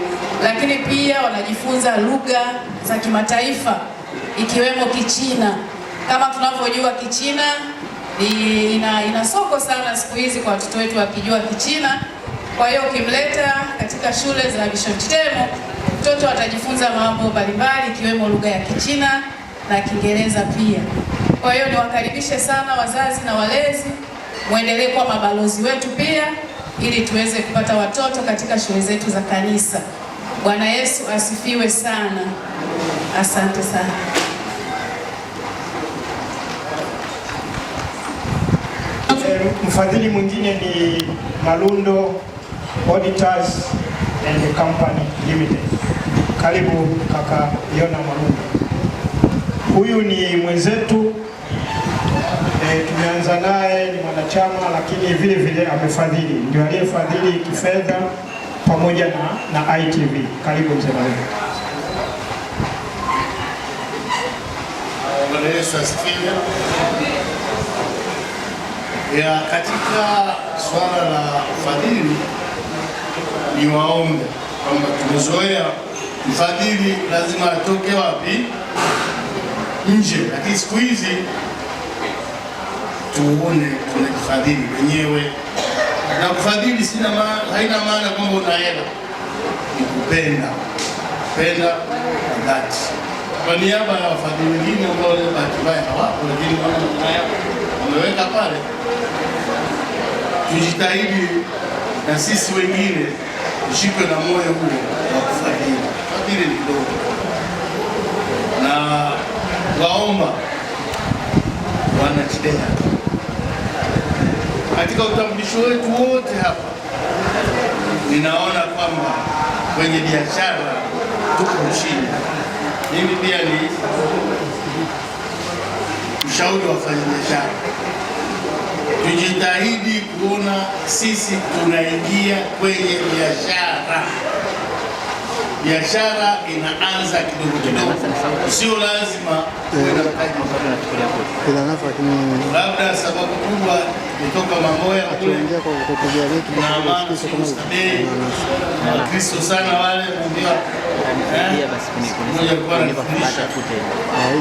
Speaker 14: lakini pia wanajifunza lugha za kimataifa ikiwemo Kichina. Kama tunavyojua Kichina ina soko sana siku hizi kwa watoto wetu wakijua Kichina. Kwa hiyo ukimleta katika shule za Bishop Chitemo, mtoto atajifunza mambo mbalimbali ikiwemo lugha ya Kichina na Kiingereza pia. Kwa hiyo niwakaribishe sana wazazi na walezi, muendelee kuwa mabalozi wetu pia ili tuweze kupata watoto katika shule zetu za kanisa. Bwana Yesu asifiwe sana. Asante sana.
Speaker 17: Mfadhili mwingine ni Malundo Auditors and Company Limited. Karibu kaka Yona Malundo. Huyu ni mwenzetu, tumeanza naye, ni mwanachama, lakini vile vile amefadhili, ndio aliyefadhili kifedha pamoja na ITV. Karibu mzee Malundo.
Speaker 19: Bwana Yesu asifiwe. Katika swala la ufadhili ni waombe kwamba tumezoea mfadhili lazima atoke wapi? Nje. Lakini siku hizi tuone tunajifadhili wenyewe, na kufadhili haina maana kwamba una hela, ni kupenda dhati. Kwa niaba ya wafadhili wengine ambao leo bahati mbaya hawapo, lakini wameweka pale, tujitahidi na sisi wengine tushikwe na moyo huo wa kufadhili. Fadhili ni kidogo, na waomba wana TIDEA katika utambulisho wetu wote hapa, ninaona kwamba kwenye biashara tuko chini. Mimi pia ni mshauri wa wafanyabiashara, tujitahidi kuona sisi tunaingia kwenye biashara. Biashara inaanza kidogo kidogo, sio lazima uwe na mtaji. Labda sababu kubwa kutoka Mamboya kule na Amani Sunday na Kristo sana wale ndio mmoja kwa anafundisha,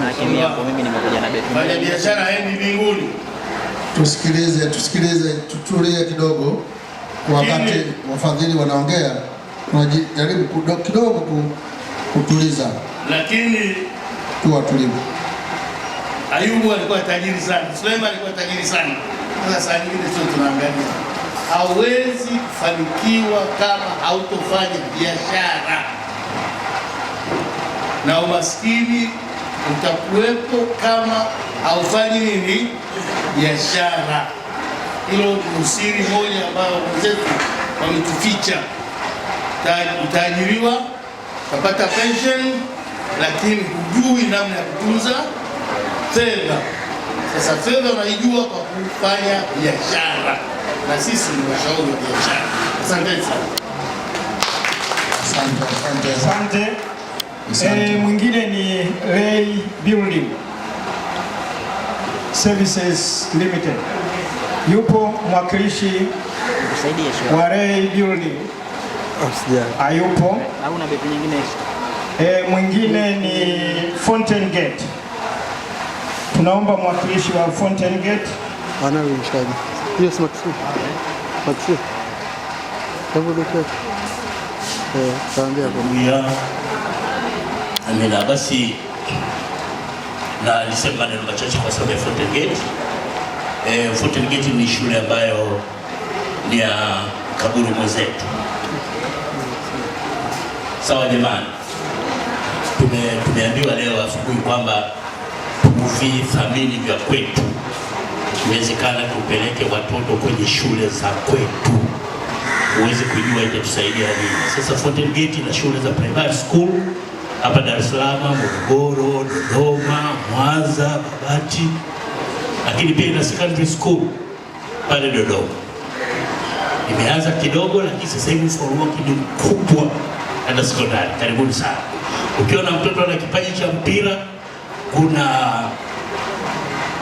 Speaker 19: lakini hapo mimi nimekuja na betu. Fanya biashara haendi mbinguni.
Speaker 1: Tusikilize, tutulie kidogo. Wakati wafadhili wanaongea, tunajaribu kidogo kutuliza,
Speaker 19: lakini
Speaker 1: tuwa tulivu.
Speaker 19: Ayubu alikuwa tajiri sana, Suleiman alikuwa tajiri sana. Sasa saa nyingine sio tunaangalia, hauwezi kufanikiwa kama hautofanya biashara, na umaskini utakuwepo kama haufanyi nini? Biashara. Hilo ni usiri moja ambao wenzetu wametuficha. Utaajiriwa, utapata pension, lakini hujui namna ya kutunza fedha. Sasa fedha unaijua kwa kufanya biashara, na sisi ni washauri wa biashara. Asante sana.
Speaker 17: Asante. Mwingine ni Ray Building Services Limited. Yupo mwakilishi wa Ray Building? Hayupo.
Speaker 2: Hauna betu nyingine?
Speaker 17: Mwingine ni Fountain Gate. Tunaomba mwakilishi wa Fountain Gate.
Speaker 3: Anawe mshikaji. Hiyo si Maxi. Maxi. Hebu dokea. Taambia
Speaker 4: kwa Amina. Basi na nisema maneno machache kwa sababu ya Fountain Gate. Fountain Gate ni shule ambayo ni ya kaburu mwenzetu. Sawa jamani, tumeambiwa leo asubuhi kwamba tuvithamini vya kwetu, iwezekana tupeleke watoto kwenye shule za kwetu, uweze kujua itatusaidia nini. Sasa Fountain Gate na shule za primary school hapa Dar es Salaam, Morogoro, Dodoma, Mwanza, Babati, lakini pia ina secondary school pale Dodoma. Imeanza kidogo, lakini sasa hivi ufaulu ni mkubwa hata sekondari. Karibuni sana. Ukiona mtoto ana kipaji cha mpira,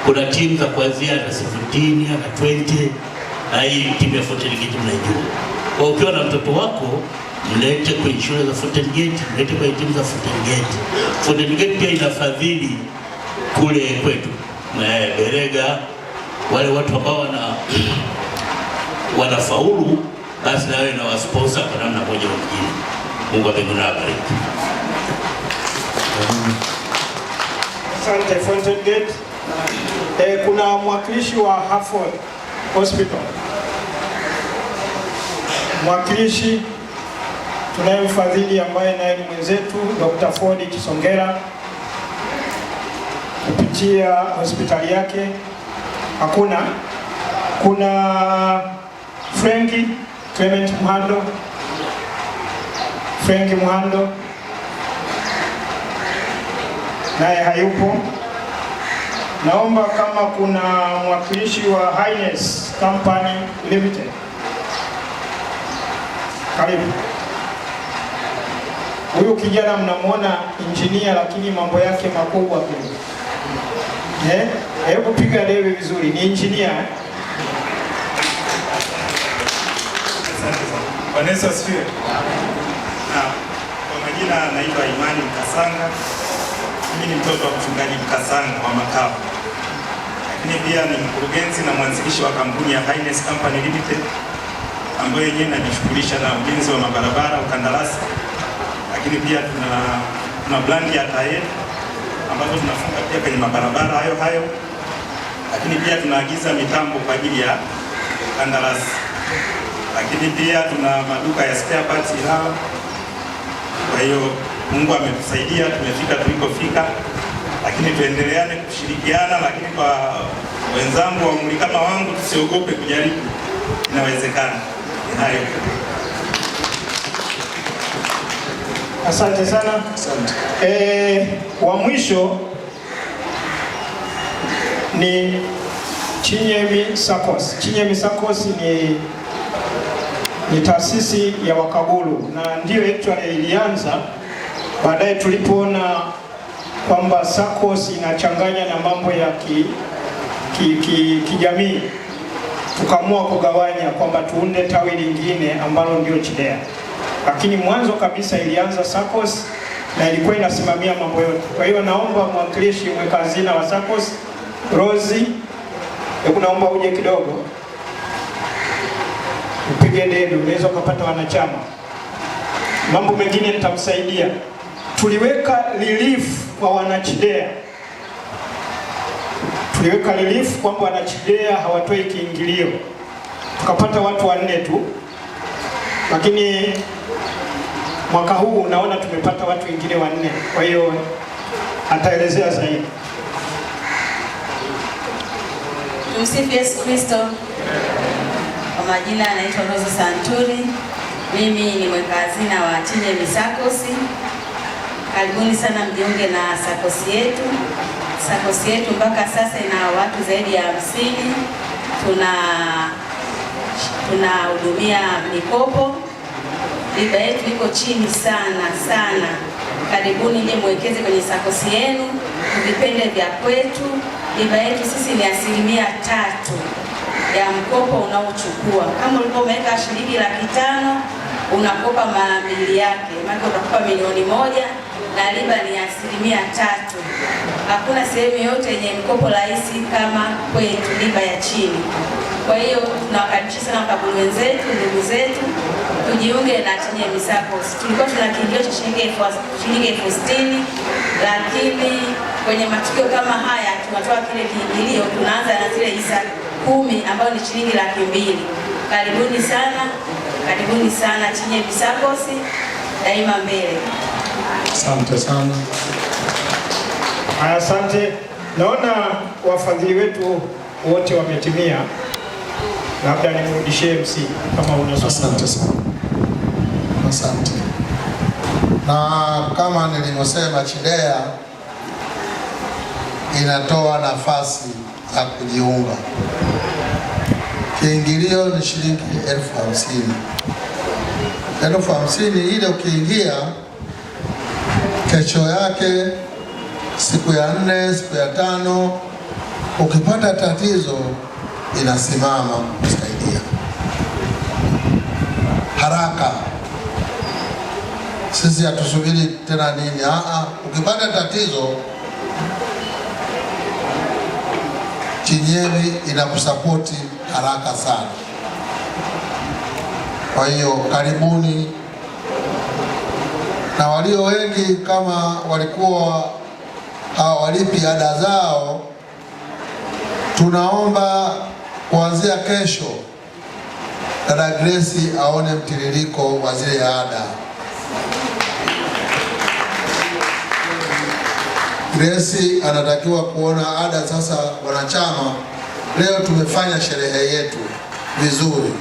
Speaker 4: kuna timu za kuanzia na 17 na 20, na hii timu ya Fountain Gate mnaijua. Kwa ukiwa na mtoto wako, mlete kwenye shule za Fountain Gate, mlete kwenye timu za Fountain Gate. Fountain Gate pia inafadhili kule kwetu Berega, wale watu ambao wanafaulu, basi nawe na wasponsor kwa namna moja au nyingine. Mungu awabariki.
Speaker 17: Asante Fountain Gate. Kuna mwakilishi wa Hartford Hospital. Mwakilishi tunayemfadhili ambaye naye ni mwenzetu Dr. Ford Kisongera kupitia hospitali yake. Hakuna. Kuna Frankie Clement Muhando. Frankie Muhando naye hayupo. Naomba kama kuna mwakilishi wa Highness Company Limited. Karibu. Huyu kijana mnamuona engineer, lakini mambo yake makubwa pia. Hebu piga debe vizuri, ni engineer.
Speaker 20: Vanessa asifiwe. Kwa majina naitwa Imani Mkasanga. Mimi ni mtoto wa mchungaji Mkasanga wa Makao. Lakini pia ni mkurugenzi na mwanzilishi wa kampuni ya Highness Company Limited ambayo yenyewe inajishughulisha na ujenzi wa mabarabara, ukandarasi. Lakini pia tuna brand ya tairi ambazo tunafunga pia kwenye mabarabara hayo. Lakini pia tunaagiza mitambo kwa ajili ya kandarasi. lakini pia tuna maduka ya spare parts Ilala. Kwa hiyo Mungu ametusaidia tumefika tulikofika, lakini tuendeleane kushirikiana. Lakini kwa wenzangu wa umri kama wangu, tusiogope kujaribu, inawezekana. Ni hayo.
Speaker 17: Asante sana. Wa mwisho ni Chinyemi SACCOS. Chinyemi SACCOS ni taasisi ya Wakaguru na ndio actually ilianza baadaye tulipoona kwamba SACCOS inachanganya na mambo ya kijamii, tukaamua kugawanya kwamba tuunde tawi lingine ambalo ndio CHIDEA. Lakini mwanzo kabisa ilianza SACCOS na ilikuwa inasimamia mambo yote. Kwa hiyo naomba mwakilishi mweka hazina wa SACCOS Rozi, hebu naomba uje kidogo upige debe, unaweza kupata wanachama. Mambo mengine nitamsaidia. Tuliweka relief kwa wanachidea. Tuliweka relief kwamba wanachidea hawatoi kiingilio. Tukapata watu 4 tu. Lakini mwaka huu unaona tumepata watu wengine 4. Kwa hiyo ataelezea zaidi.
Speaker 2: Tumsifu Yesu Kristo. Kwa majina anaitwa Rose Santuri. Mimi ni mweka hazina wa Chinyemi SACCOS. Karibuni sana mjiunge na SACCOS yetu. SACCOS yetu mpaka sasa ina watu zaidi ya 50. Tunahudumia mikopo. Riba yetu iko chini sana sana. Karibuni nje mwekeze kwenye SACCOS yenu, vipende vya kwetu. Riba yetu sisi ni 3% ya mkopo unaochukua. Kama ulikuwa umeweka shilingi 500,000 unakopa mara 2 yake, maana utakopa milioni 1 na riba ni 3%. Hakuna sehemu yote yenye mkopo rahisi kama kwetu, riba ya chini. Kwa hiyo tunawakaribisha sana Wakaguru wenzetu, ndugu zetu, tujiunge na Chinyemi SACCOS. Tulikuwa tuna kiingilio cha shilingi 60,000, lakini kwenye matukio kama haya tunatoa kile kiingilio, tunaanza na zile hisa 10 ambayo ni shilingi 200,000. Karibuni sana Chinyemi SACCOS, daima mbele.
Speaker 1: Asante sana.
Speaker 17: Asante. Naona wafadhili wetu wote wametimia. Labda nimrudishie MC kama unasoma.
Speaker 1: Asante sana. Asante. Na kama nilivyosema, CHIDEA inatoa nafasi za kujiunga. Kiingilio ni shilingi 50,000. 50,000 ile ukiingia, kesho yake siku ya 4, siku ya 5 ukipata tatizo inasimama kusaidia haraka. Sisi hatusubiri tena nini. Ukipata tatizo Chinyemi inakusapoti haraka sana. Kwa hiyo karibuni, na walio wengi kama walikuwa hawalipi ada zao, tunaomba kuanzia kesho dada Grace aone mtiririko wa zile ada. Grace anatakiwa kuona ada. Sasa wanachama, leo tumefanya sherehe yetu vizuri,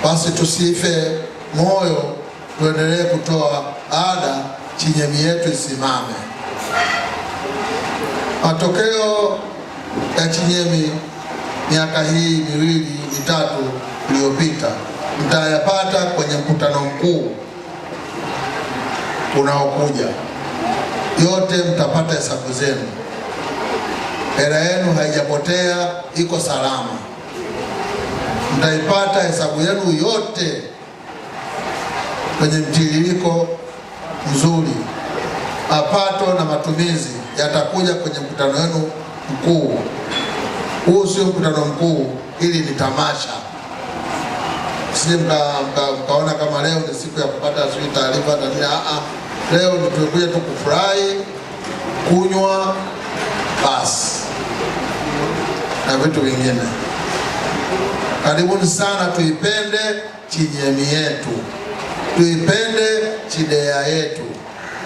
Speaker 1: basi tusife moyo, tuendelee kutoa ada, Chinyemi yetu isimame. Matokeo ya Chinyemi miaka hii 2-3 iliyopita mtayapata kwenye mkutano mkuu unaokuja. Yote mtapata hesabu zenu, hela yenu haijapotea, iko salama. Mtaipata hesabu yenu yote kwenye mtiririko mzuri. Mapato na matumizi yatakuja kwenye mkutano wenu mkuu. Huu sio mkutano mkuu, hili ni tamasha. Sije mkaona kama leo ni siku ya kupata sijui taarifa na nini. Leo tumekuja tu kufurahi, kunywa basi na vitu vingine. Karibuni sana, tuipende Chinyemi yetu, tuipende Chidea yetu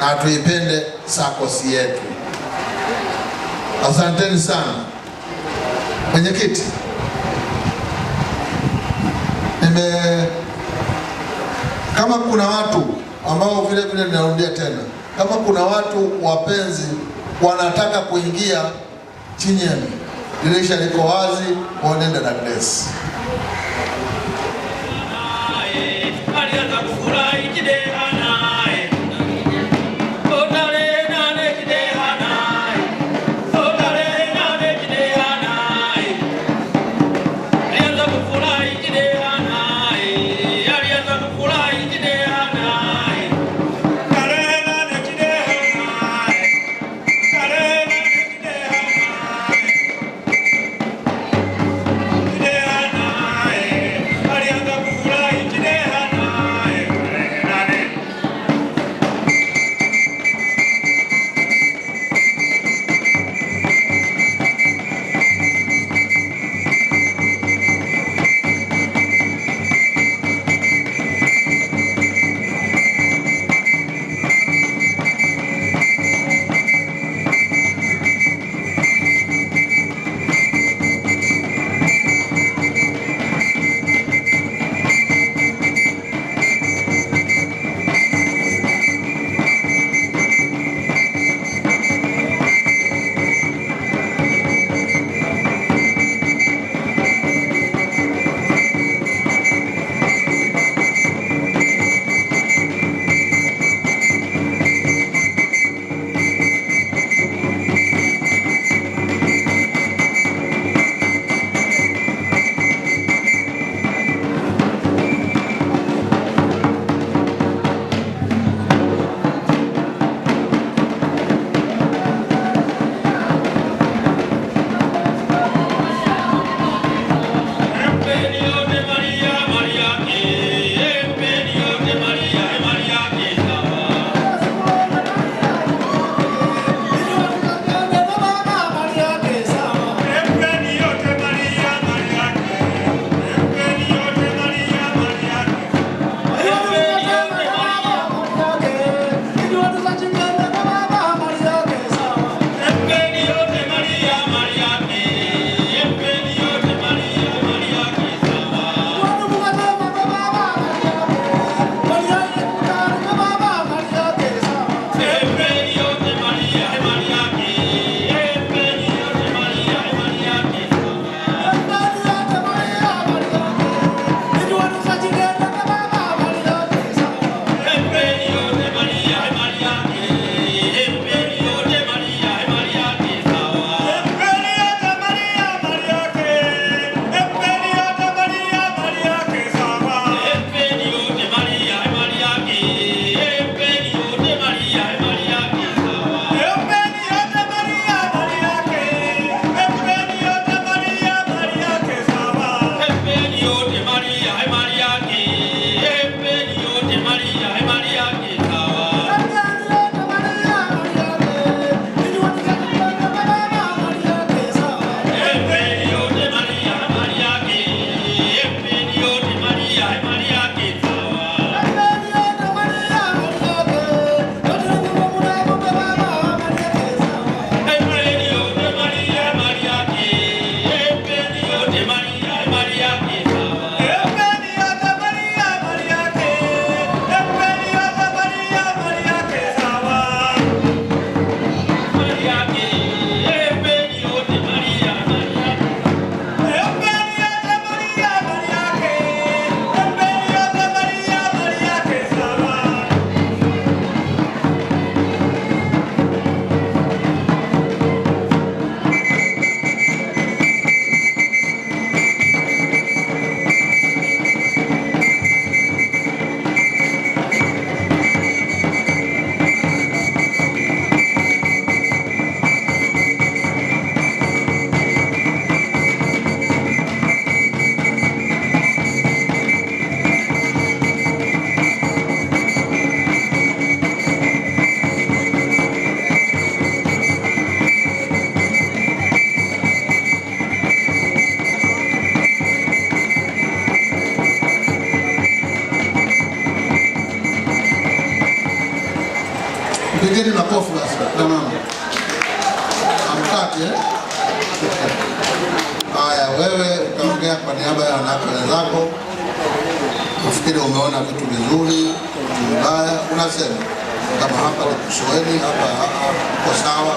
Speaker 1: na tuipende sakosi yetu. Asanteni sana. Mwenyekiti, kama kuna watu ambao vile vile ninarudia tena, kama kuna watu wapenzi wanataka kuingia Chinyemi, dirisha liko wazi, waonende na Grace.
Speaker 16: Hali
Speaker 1: Pigeni makofi basi na mama. Amkate. Haya, wewe utaongea kwa niaba ya wanawake wenzako. Nafikiri umeona vitu vizuri, vibaya, unasema kama hapa ni kusoeni, hapa uko sawa.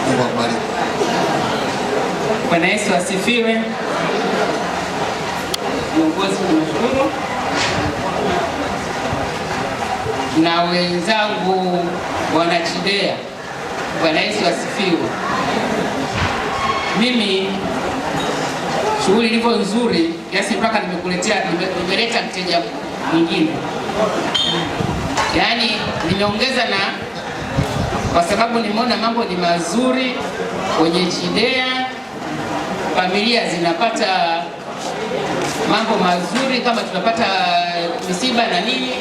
Speaker 1: Mungu akubariki.
Speaker 5: Bwana Yesu asifiwe. Viongozi tunashukuru, na wenzangu wanachidea. Bwana Yesu asifiwe. Mimi shughuli ilivyo nzuri kiasi mpaka nimeleta mteja mwingine, yaani nimeongeza, na kwa sababu nimeona mambo ni mazuri kwenye chidea, familia zinapata mambo mazuri, kama tunapata misiba na nini.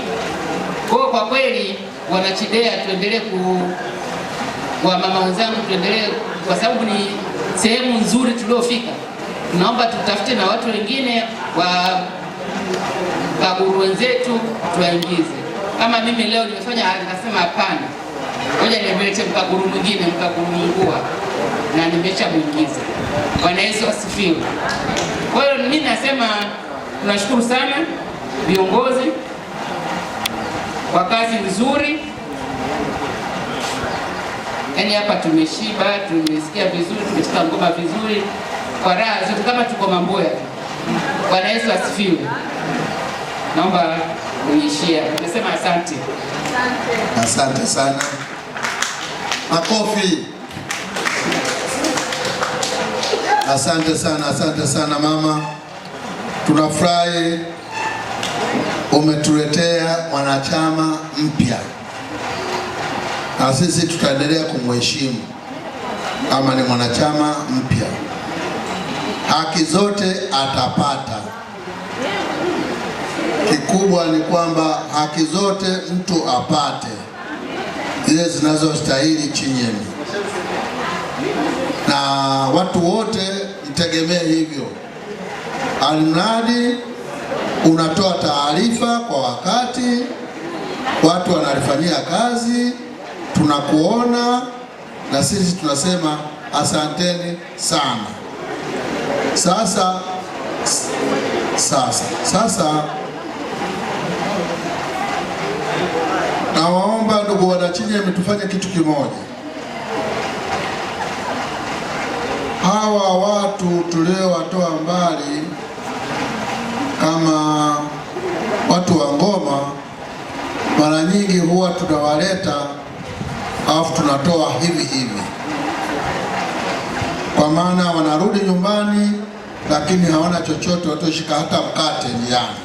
Speaker 5: Kwa kweli wanachidea, tuendelee kwa mama wenzangu, tuendelee, kwa sababu ni sehemu nzuri tuliofika. Tunaomba tutafute na watu wengine wa Kaguru wenzetu tuwaingize. Kama mimi leo nimefanya, nikasema hapana, ngoja nimelete Mkaguru mwingine, Mkaguru Mungua, na nimeshamuingiza. Bwana Yesu asifiwe. Kwa hiyo mimi nasema tunashukuru sana viongozi kwa kazi nzuri. Yaani hapa tumeshiba, tumesikia vizuri, tumesikia ngoma vizuri, kwa raha zote kama tuko Mamboya. Bwana Yesu asifiwe. Naomba uishie. Nimesema asante.
Speaker 1: Asante sana. Makofi. Asante sana mama. Tunafurahi umetuletea mwanachama mpya, na sisi tutaendelea kumheshimu kama ni mwanachama mpya. Haki zote atapata. Kikubwa ni kwamba haki zote mtu apate, zile zinazostahili chinyeni, na watu wote mtegemee hivyo. Almradi unatoa taarifa kwa wakati, watu wanalifanyia kazi, tunakuona, na sisi tunasema asanteni sana. Sasa nawaomba ndugu wanachinyemi, tufanye kitu kimoja. Hawa watu tuliowatoa mbali kama watu wa ngoma, mara nyingi huwa tunawaleta alafu tunatoa hivi, kwa maana wanarudi nyumbani lakini hawana chochote, watoshika hata mkate njiani.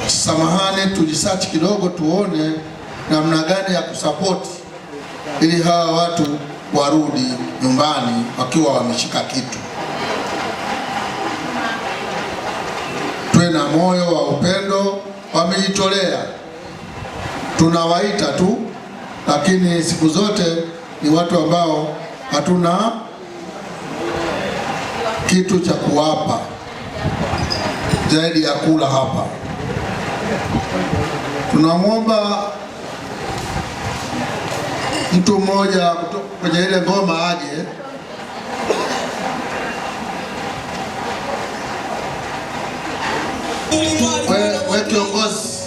Speaker 1: Samahani, tujisearch kidogo tuone namna gani ya kusapoti ili hawa watu warudi nyumbani wakiwa wameshika kitu. Tuwe na moyo wa upendo, wamejitolea, tunawaita tu, lakini siku zote ni watu ambao hatuna kitu cha kuwapa zaidi ya kula hapa. Tunamwomba mtu mmoja kwenye ile ngoma aje. We kiongozi,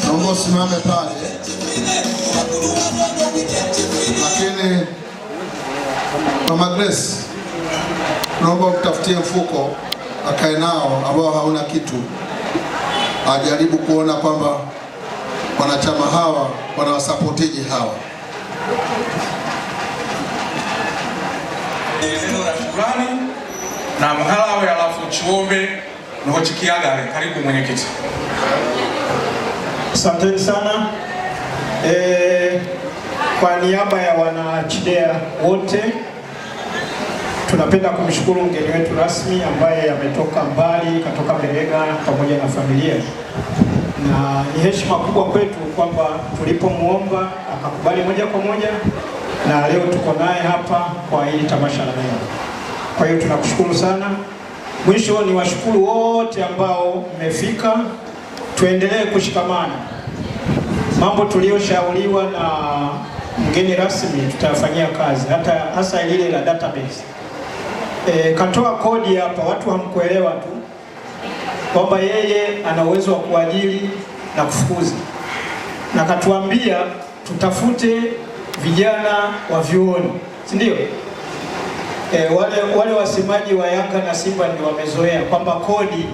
Speaker 1: naomba usimame pale, lakini Mama Grace, naomba mtafutie mfuko akae nao ambao hauna kitu, ajaribu kuona kwamba wanachama hawa wanawasapotiji hawa.
Speaker 6: Neno la shukrani na mhalawe alafu chuombe nochikiagale. Karibu mwenyekiti.
Speaker 17: Asanteni sana. Kwa niaba ya wanachidea wote tunapenda kumshukuru mgeni wetu rasmi ambaye ametoka mbali, katoka Berega pamoja na familia, na ni heshima kubwa kwetu kwamba tulipomuomba akakubali moja kwa moja, na leo tuko naye hapa kwa hili tamasha la leo. Kwa hiyo tunakushukuru sana, Mwisho ni washukuru wote ambao mmefika, tuendelee kushikamana. Mambo tuliyoshauriwa na mgeni rasmi tutafanyia kazi, hasa lile la database. Katoa kodi hapa, watu hamkuelewa tu kwamba yeye ana uwezo wa kuajiri na kufukuza, na katuambia tutafute vijana wa vyuoni, si ndio? Wale wasemaji wa Yanga na Simba ndio wamezoea kwamba kodi,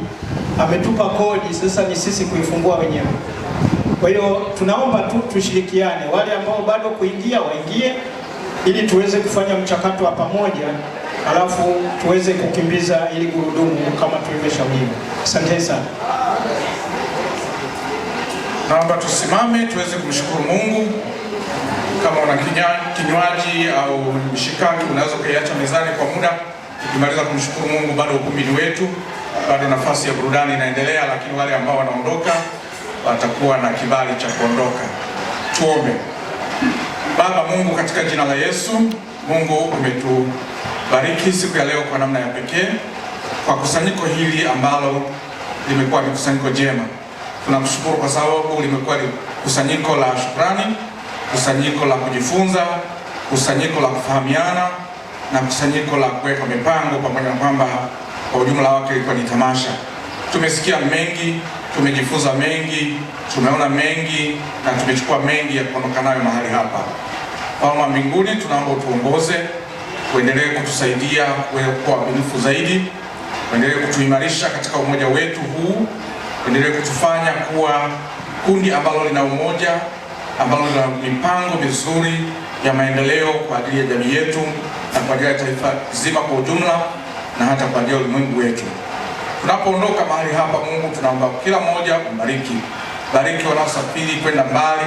Speaker 17: ametupa kodi, sasa ni sisi kuifungua wenyewe. Kwa hiyo tunaomba tu tushirikiane, wale ambao bado kuingia waingie, ili tuweze kufanya mchakato wa pamoja, alafu tuweze kukimbiza ili gurudumu kama tulivyoshauriwa. Asante sana.
Speaker 6: Naomba tusimame tuweze kumshukuru Mungu. Kama una kinywaji au mshikaki unaweza kuiacha mezani kwa muda. Tukimaliza kumshukuru Mungu, bado ukumbi wetu, bado nafasi ya burudani inaendelea, lakini wale ambao wanaondoka watakuwa na kibali cha kuondoka. Tuombe. Baba Mungu, katika jina la Yesu, Mungu umetubariki siku ya leo kwa namna ya pekee kwa kusanyiko hili ambalo limekuwa ni kusanyiko jema. Tunamshukuru kwa sababu limekuwa ni kusanyiko la shukrani, kusanyiko la kujifunza, kusanyiko la kufahamiana na kusanyiko la kuweka mipango, pamoja na kwamba kwa ujumla wake ilikuwa ni tamasha. Tumesikia mengi, tumejifunza mengi, tumeona mengi na tumechukua mengi ya kuondoka nayo mahali hapa. Baba mbinguni, tunaomba utuongoze, uendelee kutusaidia kuwa waaminifu zaidi, uendelee kutuimarisha katika umoja wetu huu, uendelee kutufanya kuwa kundi ambalo lina umoja, ambalo lina mipango mizuri ya maendeleo kwa ajili ya jamii yetu na kwa ajili ya taifa zima kwa ujumla na hata kwa ajili ya ulimwengu wetu. Tunapoondoka mahali hapa, Mungu, tunaomba kila mmoja umbariki. Bariki wanaosafiri kwenda mbali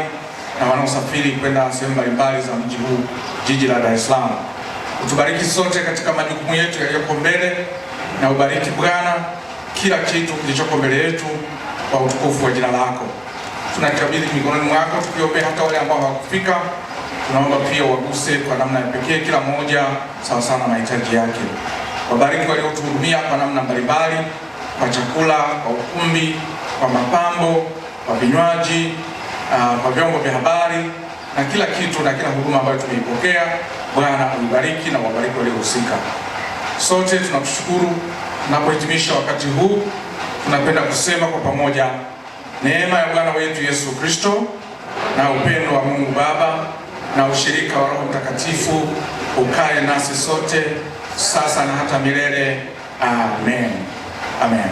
Speaker 6: na wanaosafiri kwenda sehemu mbalimbali za mji huu, jiji la Dar es Salaam. Utubariki sote katika majukumu yetu yaliyoko mbele, na ubariki Bwana kila kitu kilichoko mbele yetu kwa utukufu wa jina lako. Tunakabidhi mikononi mwako, tukiombea hata wale ambao hawakufika. Tunaomba pia waguse kwa namna ya pekee kila mmoja sawa sana mahitaji yake. Wabariki waliotuhudumia kwa namna mbalimbali, kwa chakula, kwa ukumbi, kwa mapambo, kwa vinywaji, kwa vyombo vya habari na kila kitu na kila huduma ambayo tumeipokea. Bwana uibariki na wabariki waliohusika. Sote tunakushukuru. Tunapohitimisha wakati huu, tunapenda kusema kwa pamoja, neema ya Bwana wetu Yesu Kristo na upendo wa Mungu Baba na ushirika wa Roho Mtakatifu ukae nasi sote sasa na hata milele. Amen. Amen.